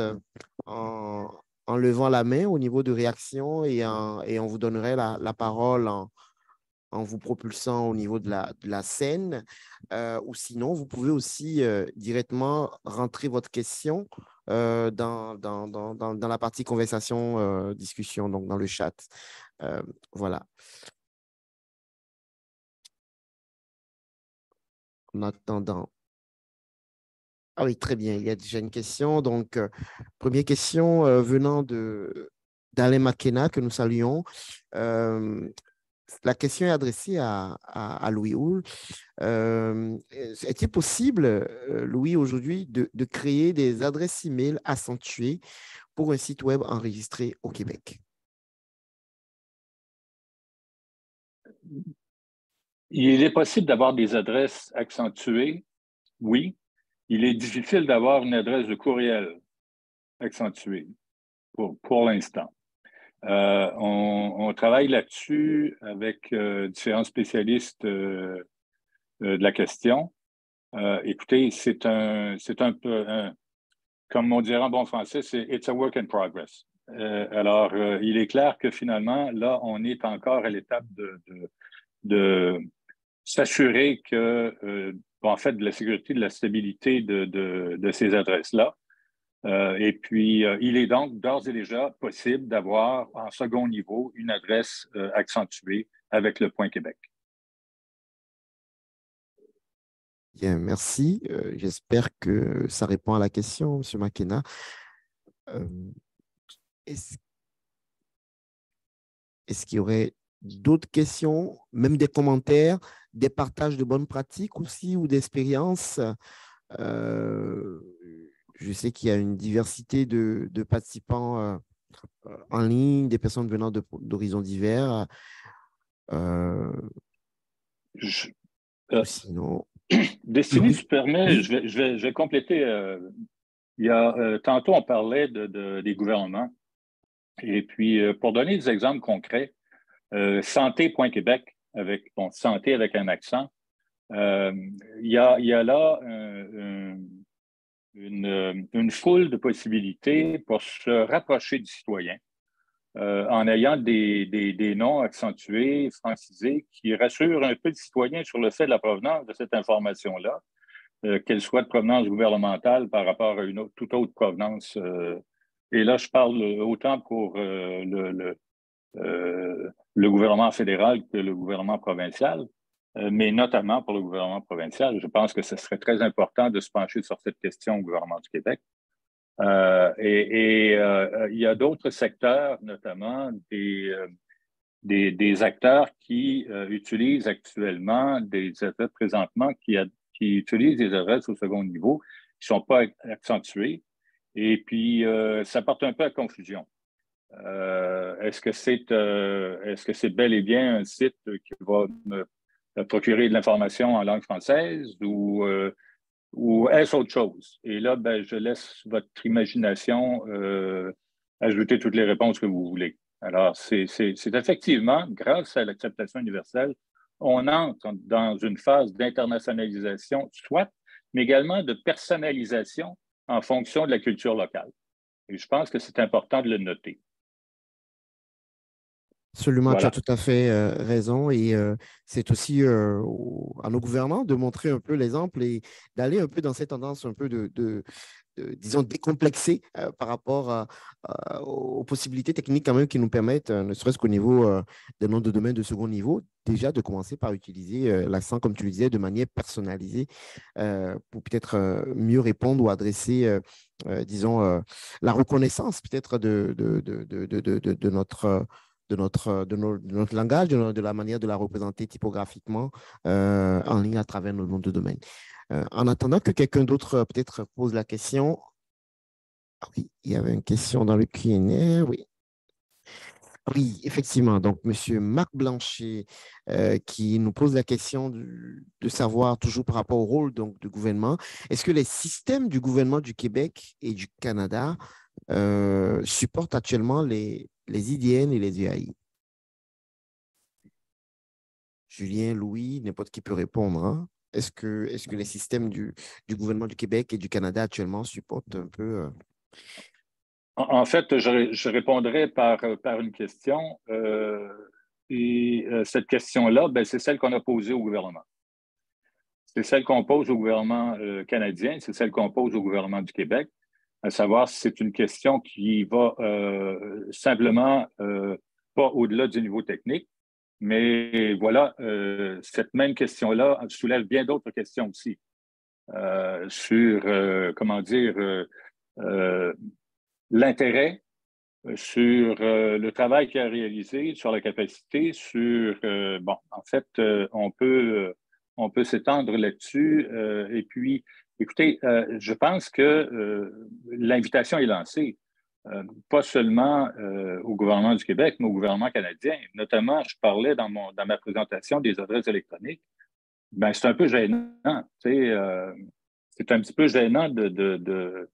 Speaker 1: en levant la main au niveau de réaction et on vous donnerait la parole en vous propulsant au niveau de la scène, ou sinon, vous pouvez aussi directement rentrer votre question dans la partie conversation, discussion, donc dans le chat. Voilà. En attendant. Ah oui, très bien, il y a déjà une question. Donc, première question venant d'Alain Makena, que nous saluons. La question est adressée à Louis Houle. Est-il possible, Louis, aujourd'hui, de créer des adresses email accentuées pour un site web enregistré au Québec?
Speaker 4: Il est possible d'avoir des adresses accentuées, oui. Il est difficile d'avoir une adresse de courriel accentuée pour l'instant. On travaille là-dessus avec différents spécialistes de la question. Écoutez, c'est un peu, comme on dirait en bon français, c'est it's a work in progress. Alors, il est clair que finalement, là, on est encore à l'étape de s'assurer que, en fait, de la sécurité, de la stabilité de ces adresses-là. Et puis, il est donc d'ores et déjà possible d'avoir en second niveau une adresse accentuée avec le point Québec.
Speaker 1: Bien, merci. J'espère que ça répond à la question, M. Makena. Est-ce qu'il y aurait d'autres questions, même des commentaires, des partages de bonnes pratiques aussi ou d'expériences? Je sais qu'il y a une diversité de participants en ligne, des personnes venant d'horizons divers. Sinon...
Speaker 4: Destiny, si tu permets, oui. je vais compléter. Tantôt, on parlait des gouvernements. Et puis, pour donner des exemples concrets, santé.québec, santé avec un accent, il y a là une foule de possibilités pour se rapprocher du citoyen en ayant des noms accentués, francisés, qui rassurent un peu le citoyen sur le fait de la provenance de cette information-là, qu'elle soit de provenance gouvernementale par rapport à toute autre provenance. Et là, je parle autant pour le gouvernement fédéral que le gouvernement provincial, mais notamment pour le gouvernement provincial. Je pense que ce serait très important de se pencher sur cette question au gouvernement du Québec. Il y a d'autres secteurs, notamment des acteurs qui utilisent actuellement des adresses présentement, qui utilisent des adresses au second niveau, qui ne sont pas accentuées. Et puis, ça porte un peu à confusion. Est-ce que c'est bel et bien un site qui va me procurer de l'information en langue française ou est-ce autre chose? Et là, ben, je laisse votre imagination ajouter toutes les réponses que vous voulez. Alors, c'est effectivement, grâce à l'acceptation universelle, on entre dans une phase d'internationalisation, soit, mais également de personnalisation en fonction de la culture locale. Et je pense que c'est important de le noter.
Speaker 1: Absolument, tu
Speaker 4: Voilà.
Speaker 1: as tout à fait raison. Et c'est aussi à nos gouvernants de montrer un peu l'exemple et d'aller un peu dans cette tendance un peu disons, décomplexée par rapport aux possibilités techniques quand même qui nous permettent, ne serait-ce qu'au niveau des noms de domaine de second niveau, déjà de commencer par utiliser l'accent, comme tu le disais, de manière personnalisée pour peut-être mieux répondre ou adresser, disons, la reconnaissance peut-être de notre langage, de la manière de la représenter typographiquement en ligne à travers nos noms de domaine. En attendant que quelqu'un d'autre peut-être pose la question. Ah oui, il y avait une question dans le Q&A, oui. Oui, effectivement. Donc, M. Marc Blanchet qui nous pose la question de savoir, toujours par rapport au rôle donc, du gouvernement, est-ce que les systèmes du gouvernement du Québec et du Canada supportent actuellement les IDN et les EAI? Julien, Louis, n'importe qui peut répondre. Hein? Est-ce que les systèmes du gouvernement du Québec et du Canada actuellement supportent un peu…
Speaker 4: En fait, je répondrai par une question. Cette question-là, ben, c'est celle qu'on a posée au gouvernement. C'est celle qu'on pose au gouvernement canadien, c'est celle qu'on pose au gouvernement du Québec, à savoir si c'est une question qui va simplement pas au-delà du niveau technique. Mais voilà, cette même question-là soulève bien d'autres questions aussi sur, comment dire, l'intérêt, sur le travail qu'il a réalisé, sur la capacité, sur, bon, en fait, on peut s'étendre là-dessus. Et puis, écoutez, je pense que l'invitation est lancée. Pas seulement au gouvernement du Québec, mais au gouvernement canadien. Notamment, je parlais dans ma présentation des adresses électroniques. Ben, c'est un peu gênant. C'est un petit peu gênant de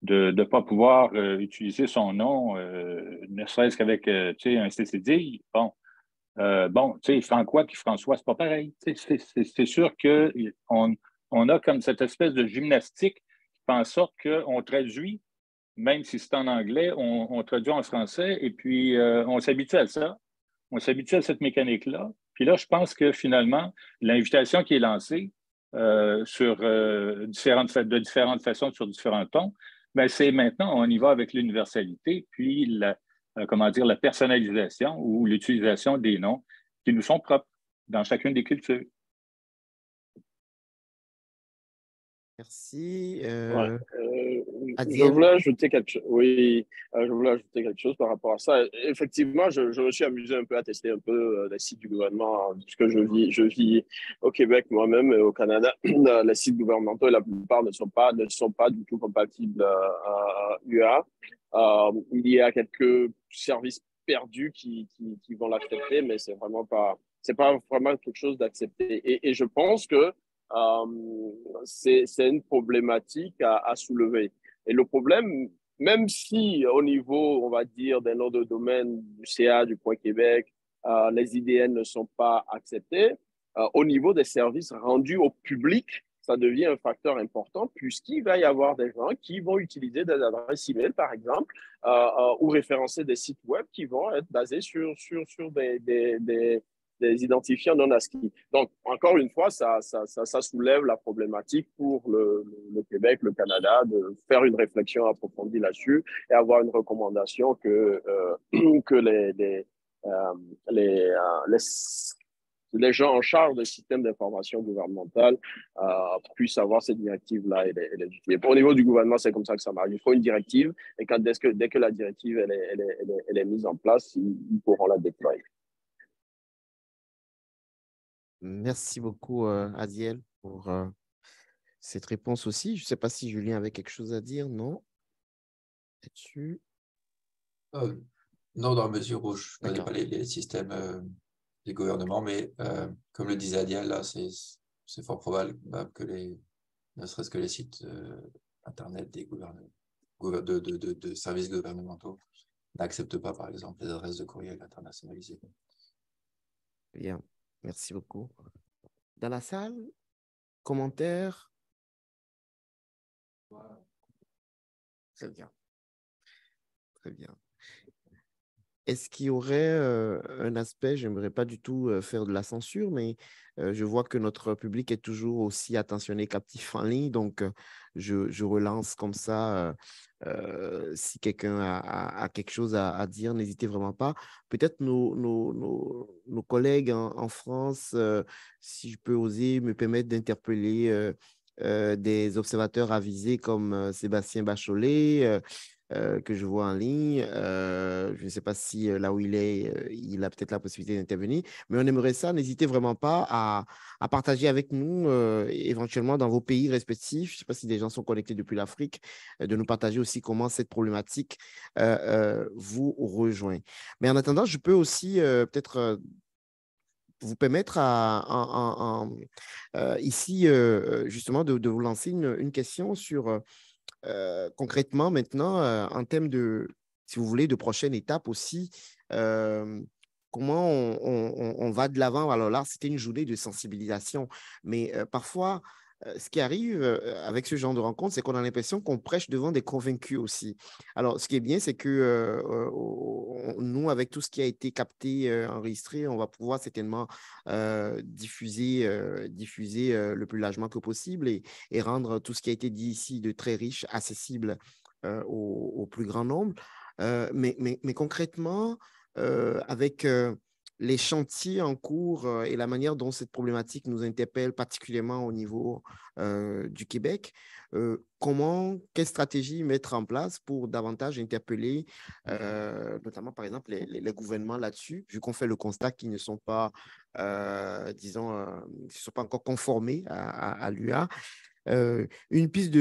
Speaker 4: ne pas pouvoir utiliser son nom, ne serait-ce qu'avec un CCD. Bon, Francois puis François, c'est pas pareil. C'est sûr qu'on a comme cette espèce de gymnastique qui fait en sorte qu'on traduit même si c'est en anglais, on traduit en français et puis on s'habitue à ça. On s'habitue à cette mécanique-là. Puis là, je pense que finalement, l'invitation qui est lancée de différentes façons, sur différents tons, ben, c'est maintenant, on y va avec l'universalité, puis la personnalisation ou l'utilisation des noms qui nous sont propres dans chacune des cultures.
Speaker 1: Merci.
Speaker 2: Je voulais ajouter quelque chose. Oui, je voulais ajouter quelque chose par rapport à ça. Effectivement, je me suis amusé un peu à tester un peu les sites du gouvernement, puisque je vis au Québec moi-même et au Canada. Les sites gouvernementaux, la plupart ne sont pas du tout compatibles à UA. Il y a quelques services perdus qui vont l'accepter, mais c'est pas vraiment quelque chose d'accepté. Et je pense que c'est une problématique à soulever. Et le problème, même si au niveau, on va dire, des noms de domaine du CA, du Point Québec, les IDN ne sont pas acceptés, au niveau des services rendus au public, ça devient un facteur important puisqu'il va y avoir des gens qui vont utiliser des adresses email, par exemple, ou référencer des sites web qui vont être basés sur des identifiants non ASCII. Donc, encore une fois, ça soulève la problématique pour le Québec, le Canada, de faire une réflexion approfondie là-dessus et avoir une recommandation que les gens en charge des systèmes d'information gouvernementale puissent avoir cette directive-là et les utiliser. Au niveau du gouvernement, c'est comme ça que ça marche. Il faut une directive et dès que la directive elle est mise en place, ils pourront la déployer.
Speaker 1: Merci beaucoup, Adiel, pour cette réponse aussi. Je ne sais pas si Julien avait quelque chose à dire, non? Là-dessus?
Speaker 5: Non, dans la mesure où je ne connais
Speaker 1: D'accord.
Speaker 5: pas les systèmes des gouvernements, mais comme le disait Adiel, là, c'est fort probable que ne serait-ce que les sites Internet des gouvernements, de services gouvernementaux n'acceptent pas, par exemple, les adresses de courriel internationalisées.
Speaker 1: Bien, merci beaucoup. Dans la salle, commentaires? Très bien. Très bien. Est-ce qu'il y aurait un aspect, je n'aimerais pas du tout faire de la censure, mais je vois que notre public est toujours aussi attentionné, captif en ligne, donc je relance comme ça. Si quelqu'un a quelque chose à dire, n'hésitez vraiment pas. Peut-être nos collègues en France, si je peux oser me permettre d'interpeller des observateurs avisés comme Sébastien Bacholet, que je vois en ligne. Je ne sais pas si là où il est, il a peut-être la possibilité d'intervenir, mais on aimerait ça. N'hésitez vraiment pas à partager avec nous, éventuellement dans vos pays respectifs. Je ne sais pas si des gens sont connectés depuis l'Afrique, de nous partager aussi comment cette problématique vous rejoint. Mais en attendant, je peux aussi peut-être vous permettre ici, justement, de vous lancer une question sur concrètement, maintenant, en termes de, si vous voulez, de prochaine étape aussi, comment on va de l'avant? Alors là, c'était une journée de sensibilisation, mais parfois, ce qui arrive avec ce genre de rencontre, c'est qu'on a l'impression qu'on prêche devant des convaincus aussi. Alors, ce qui est bien, c'est que nous, avec tout ce qui a été capté, enregistré, on va pouvoir certainement diffuser le plus largement que possible et rendre tout ce qui a été dit ici de très riche, accessible au plus grand nombre. Mais concrètement, avec les chantiers en cours et la manière dont cette problématique nous interpelle particulièrement au niveau du Québec, quelle stratégie mettre en place pour davantage interpeller, notamment par exemple les gouvernements là-dessus, vu qu'on fait le constat qu'ils ne sont pas, disons, ne sont pas encore conformés à l'UA. Une piste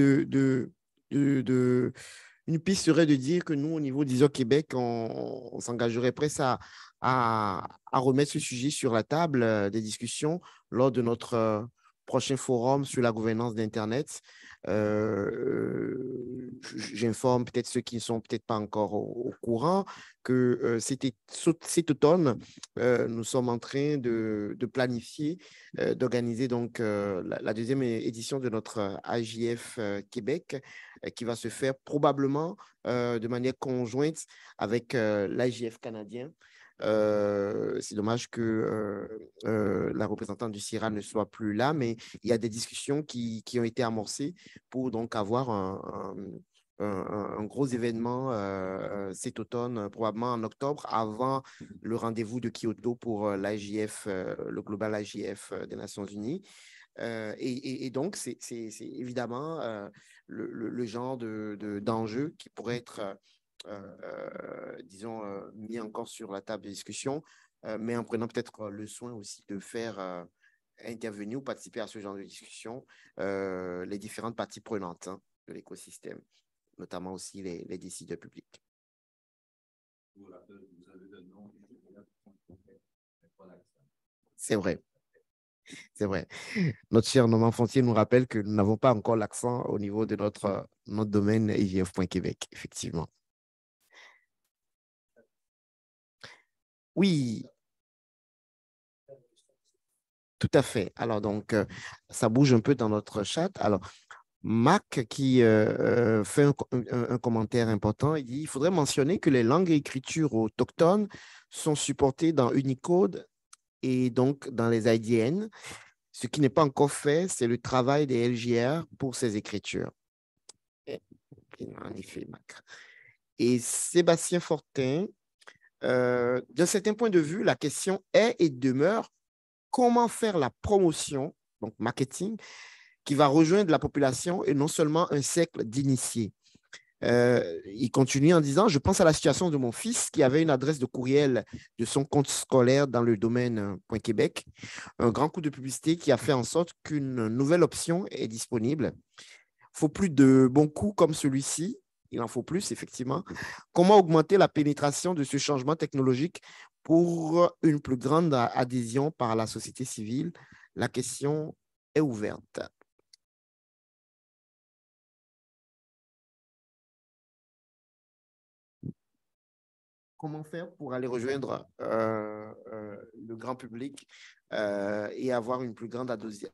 Speaker 1: une piste serait de dire que nous, au niveau d'ISO Québec, on s'engagerait presque à remettre ce sujet sur la table des discussions lors de notre prochain forum sur la gouvernance d'Internet. J'informe peut-être ceux qui ne sont peut-être pas encore au courant que cet automne, nous sommes en train de planifier, d'organiser donc la deuxième édition de notre AJF Québec qui va se faire probablement de manière conjointe avec l'AJF canadien. C'est dommage que la représentante du CIRA ne soit plus là, mais il y a des discussions qui ont été amorcées pour donc avoir un gros événement cet automne, probablement en octobre, avant le rendez-vous de Kyoto pour l'AJF, le Global AJF des Nations Unies. Et donc, c'est évidemment le genre d'enjeu qui pourrait être, disons, mis encore sur la table de discussion, mais en prenant peut-être le soin aussi de faire intervenir ou participer à ce genre de discussion les différentes parties prenantes de l'écosystème, notamment aussi les décideurs publics. C'est vrai. C'est vrai. Notre cher Normand Fontier nous rappelle que nous n'avons pas encore l'accent au niveau de notre domaine IGF.Québec, effectivement. Oui, tout à fait. Alors, donc, ça bouge un peu dans notre chat. Alors, Mac qui fait un commentaire important, il dit « Il faudrait mentionner que les langues et écritures autochtones sont supportées dans Unicode et donc dans les IDN. Ce qui n'est pas encore fait, c'est le travail des LGR pour ces écritures. » En effet, Mac. Et Sébastien Fortin, d'un certain point de vue, la question est et demeure comment faire la promotion, donc marketing, qui va rejoindre la population et non seulement un cercle d'initiés. Il continue en disant, je pense à la situation de mon fils qui avait une adresse de courriel de son compte scolaire dans le domaine .Québec, un grand coup de publicité qui a fait en sorte qu'une nouvelle option est disponible. Il faut plus de bons coups comme celui-ci, il en faut plus effectivement. Comment augmenter la pénétration de ce changement technologique pour une plus grande adhésion par la société civile? La question est ouverte. Comment faire pour aller rejoindre le grand public et avoir une plus grande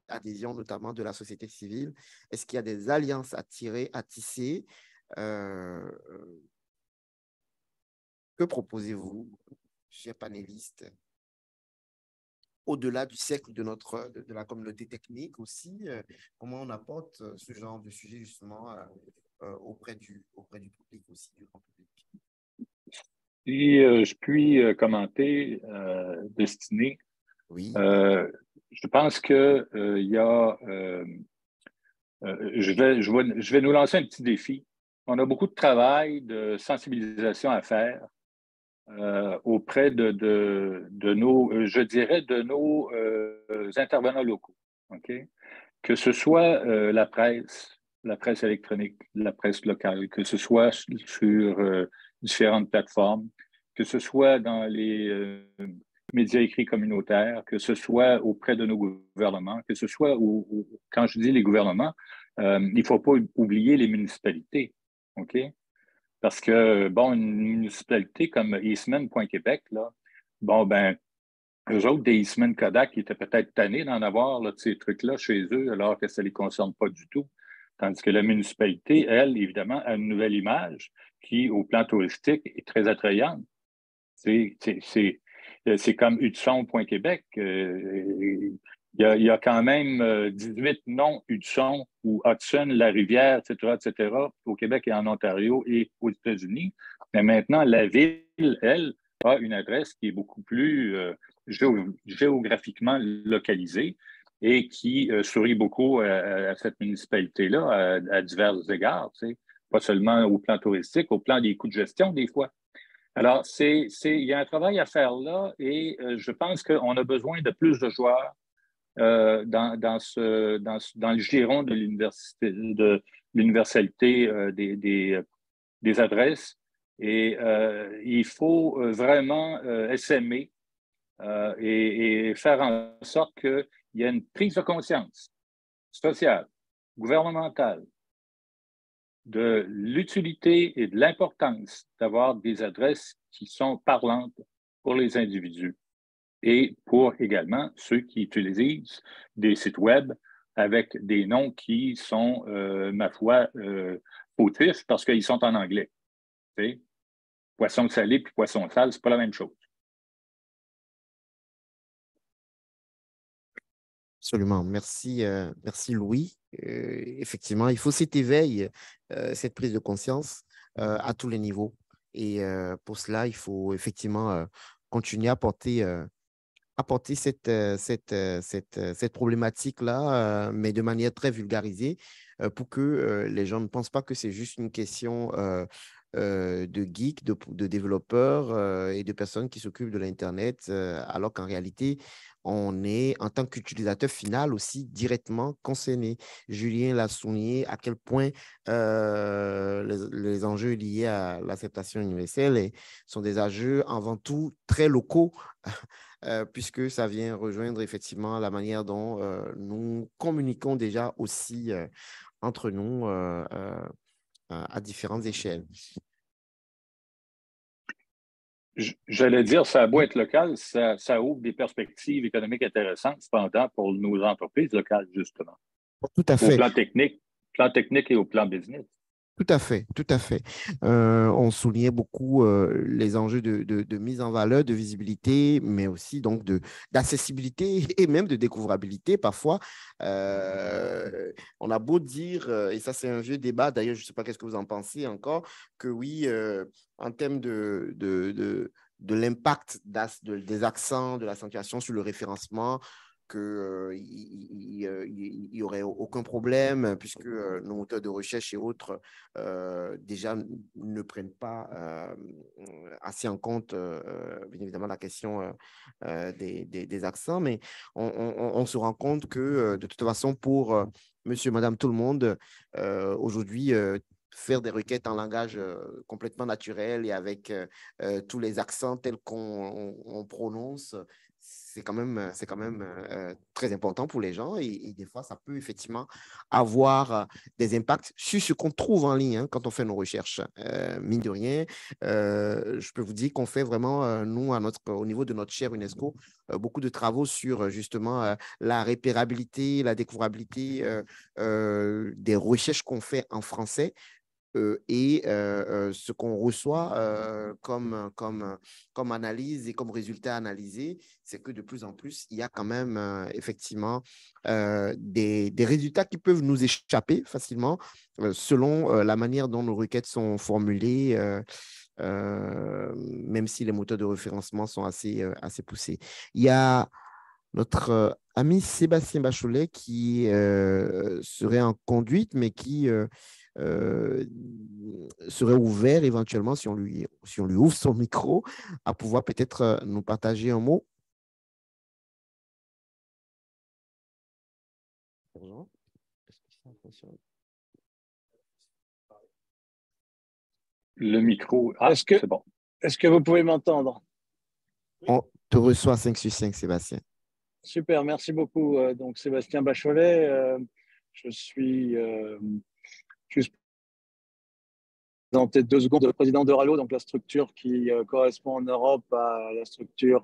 Speaker 1: adhésion, notamment de la société civile? Est-ce qu'il y a des alliances à tisser? Que proposez-vous, chers panélistes, au-delà du cercle de la communauté technique aussi? Comment on apporte ce genre de sujet justement auprès du public aussi, du grand public?
Speaker 4: Si je puis commenter, Destiné,
Speaker 1: Oui.
Speaker 4: Je pense que il y a, je vais nous lancer un petit défi. On a beaucoup de travail de sensibilisation à faire auprès de nos, je dirais, de nos intervenants locaux. OK? Que ce soit la presse électronique, la presse locale, que ce soit sur différentes plateformes, que ce soit dans les médias écrits communautaires, que ce soit auprès de nos gouvernements, que ce soit, quand je dis les gouvernements, il ne faut pas oublier les municipalités, OK? Parce que, bon, une municipalité comme Eastman.Québec, là, bon, ben, eux autres, des Eastman Kodak, qui étaient peut-être tannés d'en avoir là, de ces trucs-là chez eux, alors que ça ne les concerne pas du tout. Tandis que la municipalité, elle, évidemment, a une nouvelle image qui, au plan touristique, est très attrayante. C'est comme Hudson.Québec. Il y a quand même 18 noms Hudson ou Hudson, la rivière, etc., au Québec et en Ontario et aux États-Unis. Mais maintenant, la ville, elle, a une adresse qui est beaucoup plus géographiquement localisée et qui sourit beaucoup à cette municipalité-là à divers égards, pas seulement au plan touristique, au plan des coûts de gestion des fois. Alors, il y a un travail à faire là et je pense qu'on a besoin de plus de joueurs dans le giron de l'universalité des adresses. Et il faut vraiment essaimer et faire en sorte qu'il y ait une prise de conscience sociale, gouvernementale, de l'utilité et de l'importance d'avoir des adresses qui sont parlantes pour les individus et pour également ceux qui utilisent des sites web avec des noms qui sont, ma foi, fautifs parce qu'ils sont en anglais. T'sais? Poisson salé puis poisson sale, c'est pas la même chose.
Speaker 1: Absolument. Merci, merci Louis. Effectivement, il faut cet éveil, cette prise de conscience à tous les niveaux. Et pour cela, il faut effectivement continuer à apporter cette problématique-là, mais de manière très vulgarisée pour que les gens ne pensent pas que c'est juste une question de geeks, de développeurs et de personnes qui s'occupent de l'Internet, alors qu'en réalité, on est, en tant qu'utilisateur final aussi, directement concerné. Julien l'a souligné à quel point les enjeux liés à l'acceptation universelle sont des enjeux avant tout très locaux, puisque ça vient rejoindre effectivement la manière dont nous communiquons déjà aussi entre nous à différentes échelles.
Speaker 4: J'allais dire, ça a beau être local, ça ouvre des perspectives économiques intéressantes, cependant, pour nos entreprises locales, justement.
Speaker 1: Tout à fait.
Speaker 4: Au plan technique et au plan business.
Speaker 1: Tout à fait, tout à fait. On soulignait beaucoup les enjeux de mise en valeur, de visibilité, mais aussi donc d'accessibilité et même de découvrabilité parfois. On a beau dire, et ça c'est un vieux débat, d'ailleurs je ne sais pas qu'est-ce que vous en pensez encore, que oui, en termes de l'impact des accents, de l'accentuation sur le référencement, qu'il n'y aurait aucun problème puisque nos moteurs de recherche et autres déjà ne prennent pas assez en compte, bien évidemment, la question des accents. Mais on se rend compte que de toute façon, pour monsieur, madame, tout le monde, aujourd'hui, faire des requêtes en langage complètement naturel et avec tous les accents tels qu'on prononce, c'est quand même très important pour les gens et des fois, ça peut effectivement avoir des impacts sur ce qu'on trouve en ligne hein, quand on fait nos recherches. Mine de rien, je peux vous dire qu'on fait vraiment, nous, au niveau de notre chaire UNESCO, beaucoup de travaux sur justement la repérabilité, la découvrabilité des recherches qu'on fait en français et ce qu'on reçoit comme analyse et comme résultat analysé, c'est que de plus en plus, il y a quand même effectivement des résultats qui peuvent nous échapper facilement selon la manière dont nos requêtes sont formulées, même si les moteurs de référencement sont assez poussés. Il y a notre ami Sébastien Bacholet qui serait en conduite, mais qui serait ouvert éventuellement, si on lui ouvre son micro, à pouvoir peut-être nous partager un mot.
Speaker 4: Le micro.
Speaker 6: C'est bon. Est-ce que vous pouvez m'entendre?
Speaker 1: On te reçoit 5 sur 5, Sébastien.
Speaker 6: Super, merci beaucoup. Donc, Sébastien Bacholet, je suis juste présenté 2 secondes, président d'Euralo, donc la structure qui correspond en Europe à la structure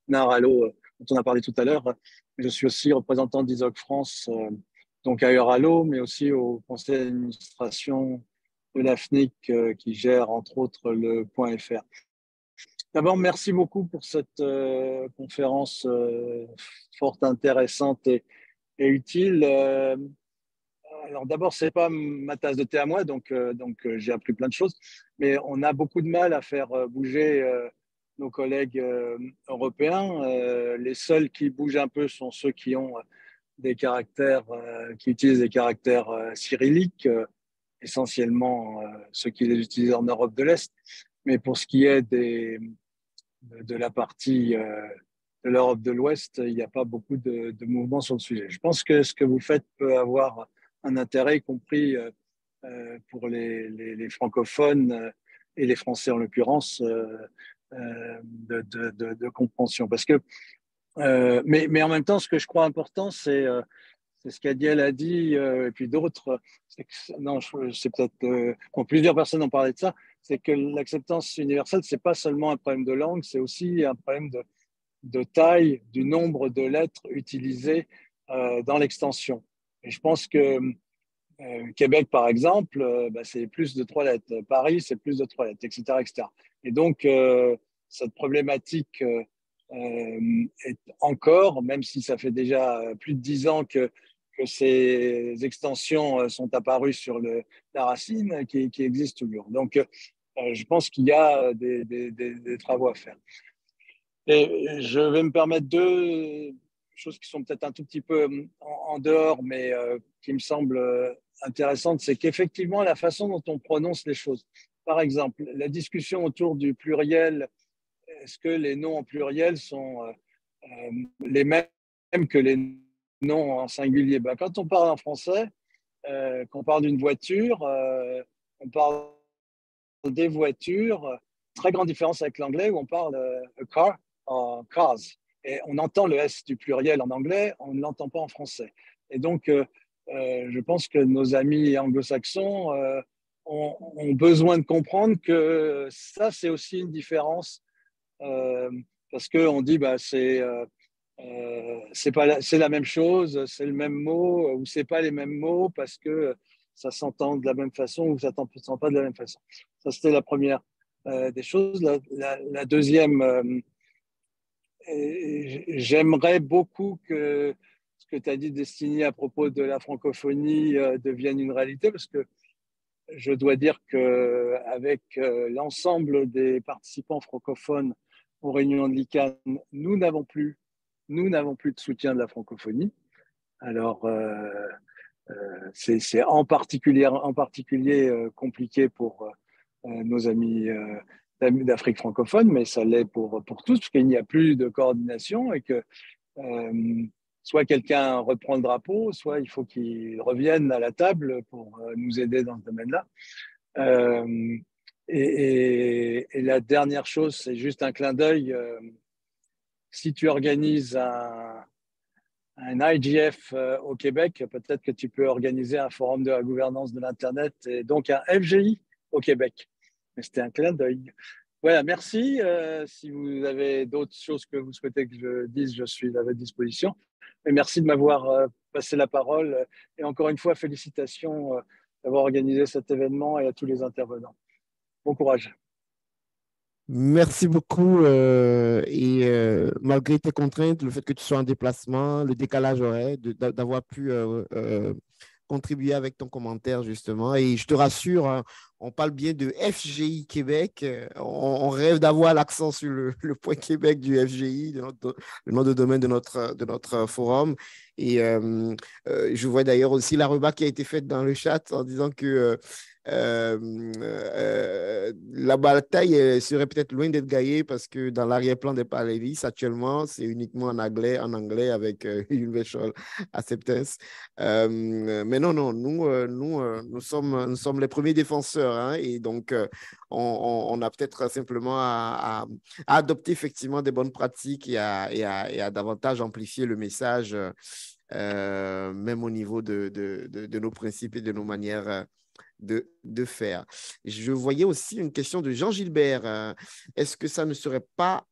Speaker 6: Naralo dont on a parlé tout à l'heure. Je suis aussi représentant d'ISOC France, donc à Euralo, mais aussi au conseil d'administration de l'AFNIC qui gère entre autres le .fr. D'abord, merci beaucoup pour cette conférence fort intéressante et utile. Alors d'abord, c'est pas ma tasse de thé à moi, donc j'ai appris plein de choses, mais on a beaucoup de mal à faire bouger nos collègues européens. Les seuls qui bougent un peu sont ceux qui ont des caractères, qui utilisent des caractères cyrilliques, essentiellement ceux qui les utilisent en Europe de l'Est. Mais pour ce qui est de la partie de l'Europe de l'Ouest, il n'y a pas beaucoup de mouvements sur le sujet. Je pense que ce que vous faites peut avoir un intérêt, y compris pour les francophones et les Français en l'occurrence, de compréhension. Parce que, mais en même temps, ce que je crois important, c'est ce qu'Adiel a dit, et puis d'autres. Non, c'est peut-être. Plusieurs personnes ont parlé de ça. C'est que l'acceptance universelle, c'est pas seulement un problème de langue, c'est aussi un problème de taille, du nombre de lettres utilisées dans l'extension. Et je pense que Québec, par exemple, c'est plus de 3 lettres. Paris, c'est plus de 3 lettres, etc., etc. Et donc, cette problématique est encore, même si ça fait déjà plus de 10 ans que ces extensions sont apparues sur la racine, qui existe toujours. Donc, je pense qu'il y a des travaux à faire. Et je vais me permettre 2 choses qui sont peut-être un tout petit peu en dehors, mais qui me semblent intéressantes, c'est qu'effectivement, la façon dont on prononce les choses. Par exemple, la discussion autour du pluriel, est-ce que les noms en pluriel sont les mêmes que les noms en singulier? Quand on parle en français, quand on parle d'une voiture, on parle des voitures. Très grande différence avec l'anglais où on parle a car en cars. Et on entend le S du pluriel en anglais, on ne l'entend pas en français. Et donc, je pense que nos amis anglo-saxons ont besoin de comprendre que ça, c'est aussi une différence parce qu'on dit c'est la même chose, c'est le même mot, ou c'est pas les mêmes mots parce que ça s'entend de la même façon ou ça ne s'entend pas de la même façon. Ça, c'était la première des choses. La deuxième, j'aimerais beaucoup que ce que tu as dit, Destiny, à propos de la francophonie devienne une réalité, parce que je dois dire qu'avec l'ensemble des participants francophones aux réunions de l'ICANN, nous n'avons plus nous n'avons plus de soutien de la francophonie. Alors, c'est en particulier compliqué pour nos amis d'Afrique francophone, mais ça l'est pour tous, parce qu'il n'y a plus de coordination et que soit quelqu'un reprend le drapeau, soit il faut qu'il revienne à la table pour nous aider dans ce domaine-là. Et la dernière chose, c'est juste un clin d'œil. Si tu organises un IGF au Québec, peut-être que tu peux organiser un forum de la gouvernance de l'Internet et donc un FGI au Québec. Mais c'était un clin d'œil. Voilà, merci. Si vous avez d'autres choses que vous souhaitez que je dise, je suis à votre disposition. Et merci de m'avoir passé la parole. Et encore une fois, félicitations d'avoir organisé cet événement et à tous les intervenants. Bon courage.
Speaker 1: Merci beaucoup. Malgré tes contraintes, le fait que tu sois en déplacement, le décalage horaire, d'avoir pu contribuer avec ton commentaire, justement. Et je te rassure, hein, on parle bien de FGI Québec. On rêve d'avoir l'accent sur le point Québec du FGI, le nom de domaine de notre forum. Et je vois d'ailleurs aussi la remarque qui a été faite dans le chat en disant que la bataille serait peut-être loin d'être gagnée parce que dans l'arrière-plan des Parlevis, actuellement, c'est uniquement en anglais avec Universal Acceptance. Mais non, nous sommes les premiers défenseurs, hein, et donc on a peut-être simplement à adopter effectivement des bonnes pratiques et à davantage amplifier le message, même au niveau de nos principes et de nos manières de faire. Je voyais aussi une question de Jean Gilbert. Est-ce que ça ne serait pas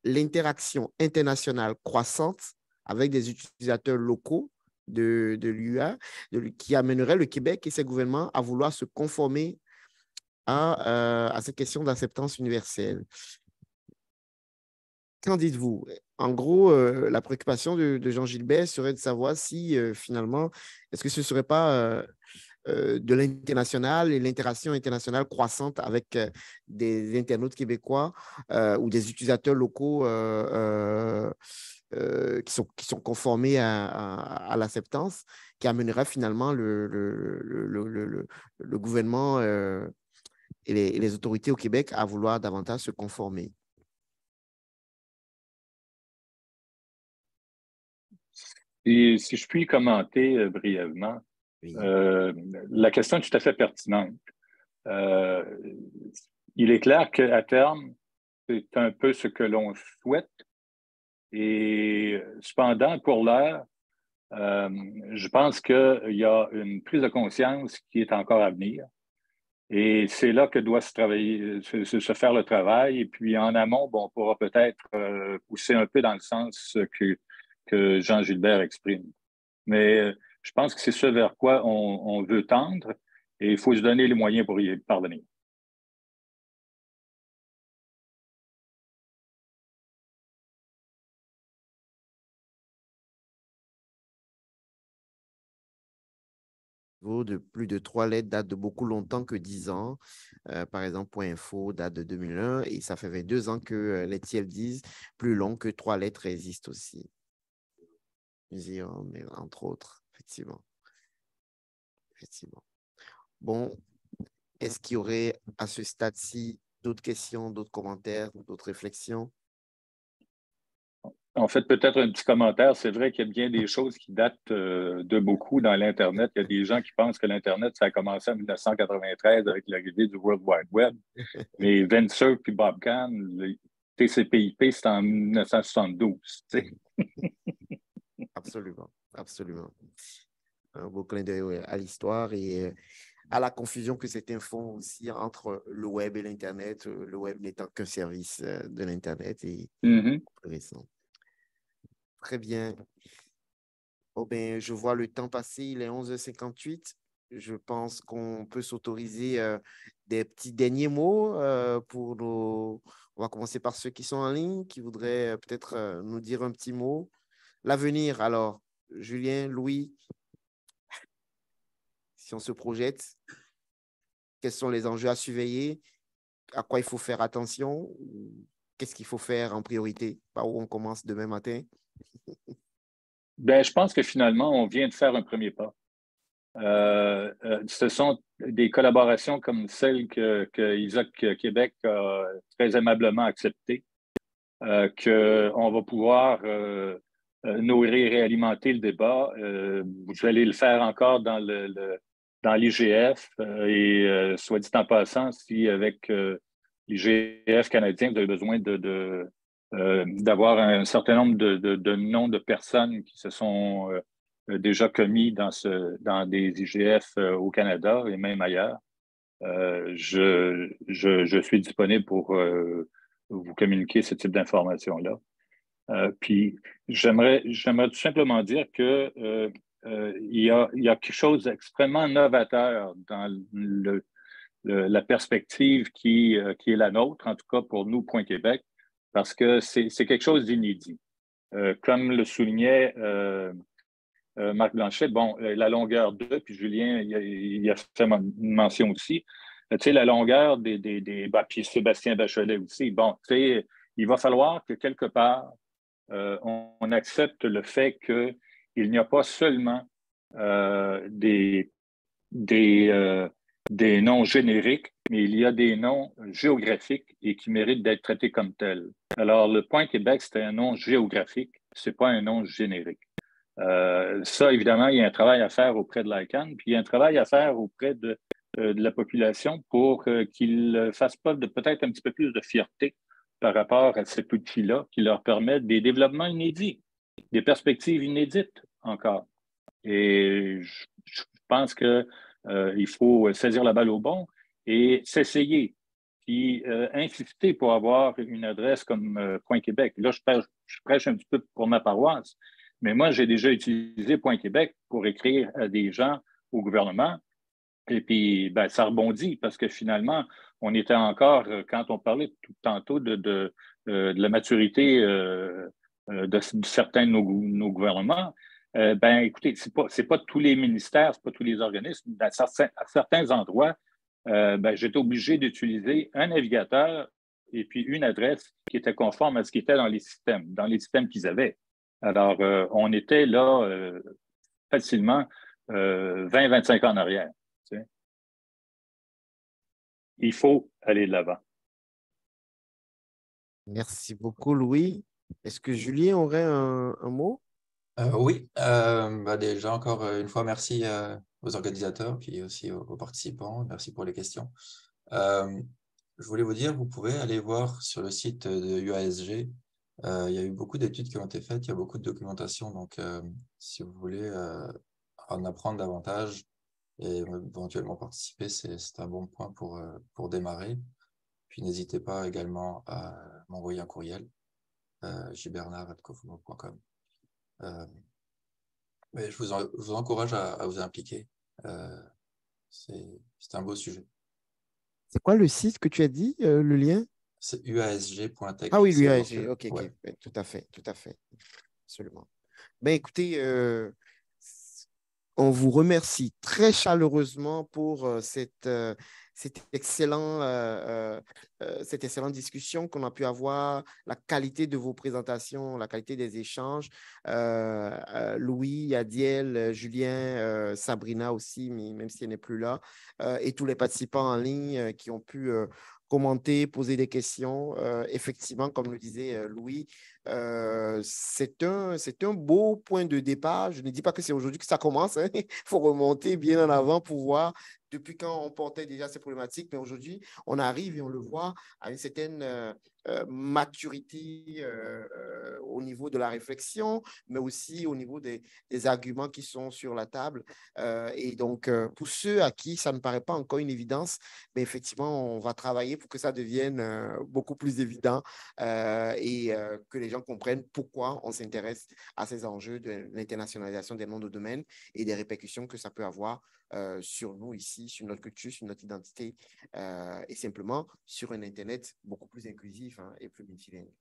Speaker 1: l'interaction internationale croissante avec des utilisateurs locaux de l'UA qui amènerait le Québec et ses gouvernements à vouloir se conformer à cette question d'acceptance universelle? Qu'en dites-vous? En gros, la préoccupation de Jean Gilbert serait de savoir si finalement, est-ce que ce ne serait pas de l'international et l'interaction internationale croissante avec des internautes québécois ou des utilisateurs locaux qui sont conformés à l'acceptance, qui amènera finalement le gouvernement et les autorités au Québec à vouloir davantage se conformer.
Speaker 4: Et si je puis commenter brièvement,
Speaker 1: Oui.
Speaker 4: la question est tout à fait pertinente. Il est clair qu'à terme, c'est un peu ce que l'on souhaite. Et cependant, pour l'heure, je pense qu'il y a une prise de conscience qui est encore à venir. Et c'est là que doit se travailler, se faire le travail. Et puis en amont, bon, on pourra peut-être pousser un peu dans le sens que Jean Gilbert exprime. Mais je pense que c'est ce vers quoi on veut tendre et il faut se donner les moyens pour y parvenir.
Speaker 1: De plus de 3 lettres date de beaucoup longtemps que 10 ans. Par exemple, .info date de 2001 et ça fait 22 ans que les TLDs plus longs que 3 lettres existent aussi. Muséum, entre autres, effectivement. Bon, est-ce qu'il y aurait à ce stade-ci d'autres questions, d'autres commentaires, d'autres réflexions?
Speaker 4: En fait, peut-être un petit commentaire. C'est vrai qu'il y a bien des choses qui datent de beaucoup dans l'Internet. Il y a des gens qui pensent que l'Internet, ça a commencé en 1993 avec l'arrivée du World Wide Web. Mais Venture puis Bob Kahn, le TCP/IP, c'est en 1972.
Speaker 1: Absolument, absolument. Un beau clin d'œil à l'histoire et à la confusion que certains font aussi entre le web et l'Internet, le web n'étant qu'un service de l'Internet et récent. Très bien. Oh ben, je vois le temps passer, il est 11h58. Je pense qu'on peut s'autoriser des petits derniers mots pour nos... On va commencer par ceux qui sont en ligne, qui voudraient peut-être nous dire un petit mot. L'avenir, alors, Julien, Louis, si on se projette, quels sont les enjeux à surveiller? À quoi il faut faire attention? Qu'est-ce qu'il faut faire en priorité? Par où on commence demain matin?
Speaker 4: Ben, je pense que finalement, on vient de faire un premier pas. Ce sont des collaborations comme celle que Isaac Québec a très aimablement acceptée, qu'on va pouvoir nourrir et alimenter le débat. Vous allez le faire encore dans l'IGF et soit dit en passant, si avec l'IGF canadien, vous avez besoin d'avoir un certain nombre de noms de personnes qui se sont déjà commis dans des IGF au Canada et même ailleurs. Je suis disponible pour vous communiquer ce type d'informations-là. Puis, j'aimerais tout simplement dire que il y a quelque chose d'extrêmement novateur dans la perspective qui est la nôtre, en tout cas pour nous, Point Québec, parce que c'est quelque chose d'inédit. Comme le soulignait Marc Blanchet, bon, la longueur d'eux, puis Julien, il a fait une mention aussi. Tu sais, la longueur puis Sébastien Bachelet aussi. Bon, tu sais, il va falloir que quelque part, on accepte le fait qu'il n'y a pas seulement des noms génériques, mais il y a des noms géographiques et qui méritent d'être traités comme tels. Alors, le Point Québec, c'est un nom géographique, c'est pas un nom générique. Ça, évidemment, il y a un travail à faire auprès de l'ICANN, puis il y a un travail à faire auprès de la population pour qu'ils fassent preuve de peut-être un petit peu plus de fierté par rapport à ces outils-là qui leur permettent des développements inédits, des perspectives inédites encore. Et je pense que il faut saisir la balle au bon et s'essayer, puis insister pour avoir une adresse comme Point Québec. Là, je prêche un petit peu pour ma paroisse, mais moi, j'ai déjà utilisé Point Québec pour écrire à des gens au gouvernement. Et puis, ben, ça rebondit parce que finalement, on était encore, quand on parlait tout tantôt de la maturité de certains de nos gouvernements, ben, écoutez, c'est pas tous les ministères, c'est pas tous les organismes. À certains endroits, ben, j'étais obligé d'utiliser un navigateur et puis une adresse qui était conforme à ce qui était dans les systèmes qu'ils avaient. Alors, on était là facilement 20-25 ans en arrière. Tu sais. Il faut aller de l'avant.
Speaker 1: Merci beaucoup, Louis. Est-ce que Julien aurait un mot?
Speaker 5: Oui, déjà encore une fois, merci aux organisateurs, puis aussi aux participants. Merci pour les questions. Je voulais vous dire, vous pouvez aller voir sur le site de UASG. Il y a eu beaucoup d'études qui ont été faites, il y a beaucoup de documentation. Donc, si vous voulez en apprendre davantage et éventuellement participer, c'est un bon point pour démarrer. Puis, n'hésitez pas également à m'envoyer un courriel, jbernard@cofomo.com. Mais je vous encourage à vous impliquer. C'est un beau sujet.
Speaker 1: C'est quoi le site que tu as dit, le lien?
Speaker 5: C'est uasg.tech.
Speaker 1: Ah oui, l'UASG. Ok,
Speaker 5: ouais.
Speaker 1: ok. Tout à fait, absolument. Ben, écoutez, on vous remercie très chaleureusement pour cette excellente discussion qu'on a pu avoir, la qualité de vos présentations, la qualité des échanges. Louis, Adiel, Julien, Sabrina aussi, même si elle n'est plus là, et tous les participants en ligne qui ont pu commenter, poser des questions. Effectivement, comme le disait Louis, c'est un beau point de départ. Je ne dis pas que c'est aujourd'hui que ça commence. Hein. Il faut remonter bien en avant pour voir depuis quand on portait déjà ces problématiques. Mais aujourd'hui, on arrive et on le voit à une certaine maturité au niveau de la réflexion, mais aussi au niveau des arguments qui sont sur la table. Et donc, pour ceux à qui ça ne paraît pas encore une évidence, mais effectivement, on va travailler pour que ça devienne beaucoup plus évident et que les gens comprennent pourquoi on s'intéresse à ces enjeux de l'internationalisation des noms de domaine et des répercussions que ça peut avoir sur nous ici, sur notre culture, sur notre identité et simplement sur un Internet beaucoup plus inclusif et plus multilingue.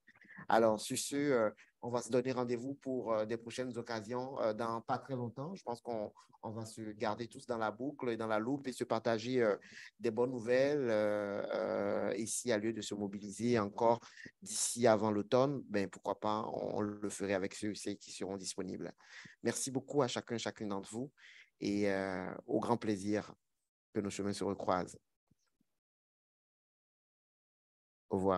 Speaker 1: Alors, sur ce, on va se donner rendez-vous pour des prochaines occasions dans pas très longtemps. Je pense qu'on va se garder tous dans la boucle et dans la loupe et se partager des bonnes nouvelles. Et s'il y a lieu de se mobiliser encore d'ici avant l'automne, ben, pourquoi pas, on le ferait avec ceux qui seront disponibles. Merci beaucoup à chacune d'entre vous et au grand plaisir que nos chemins se recroisent. Au revoir.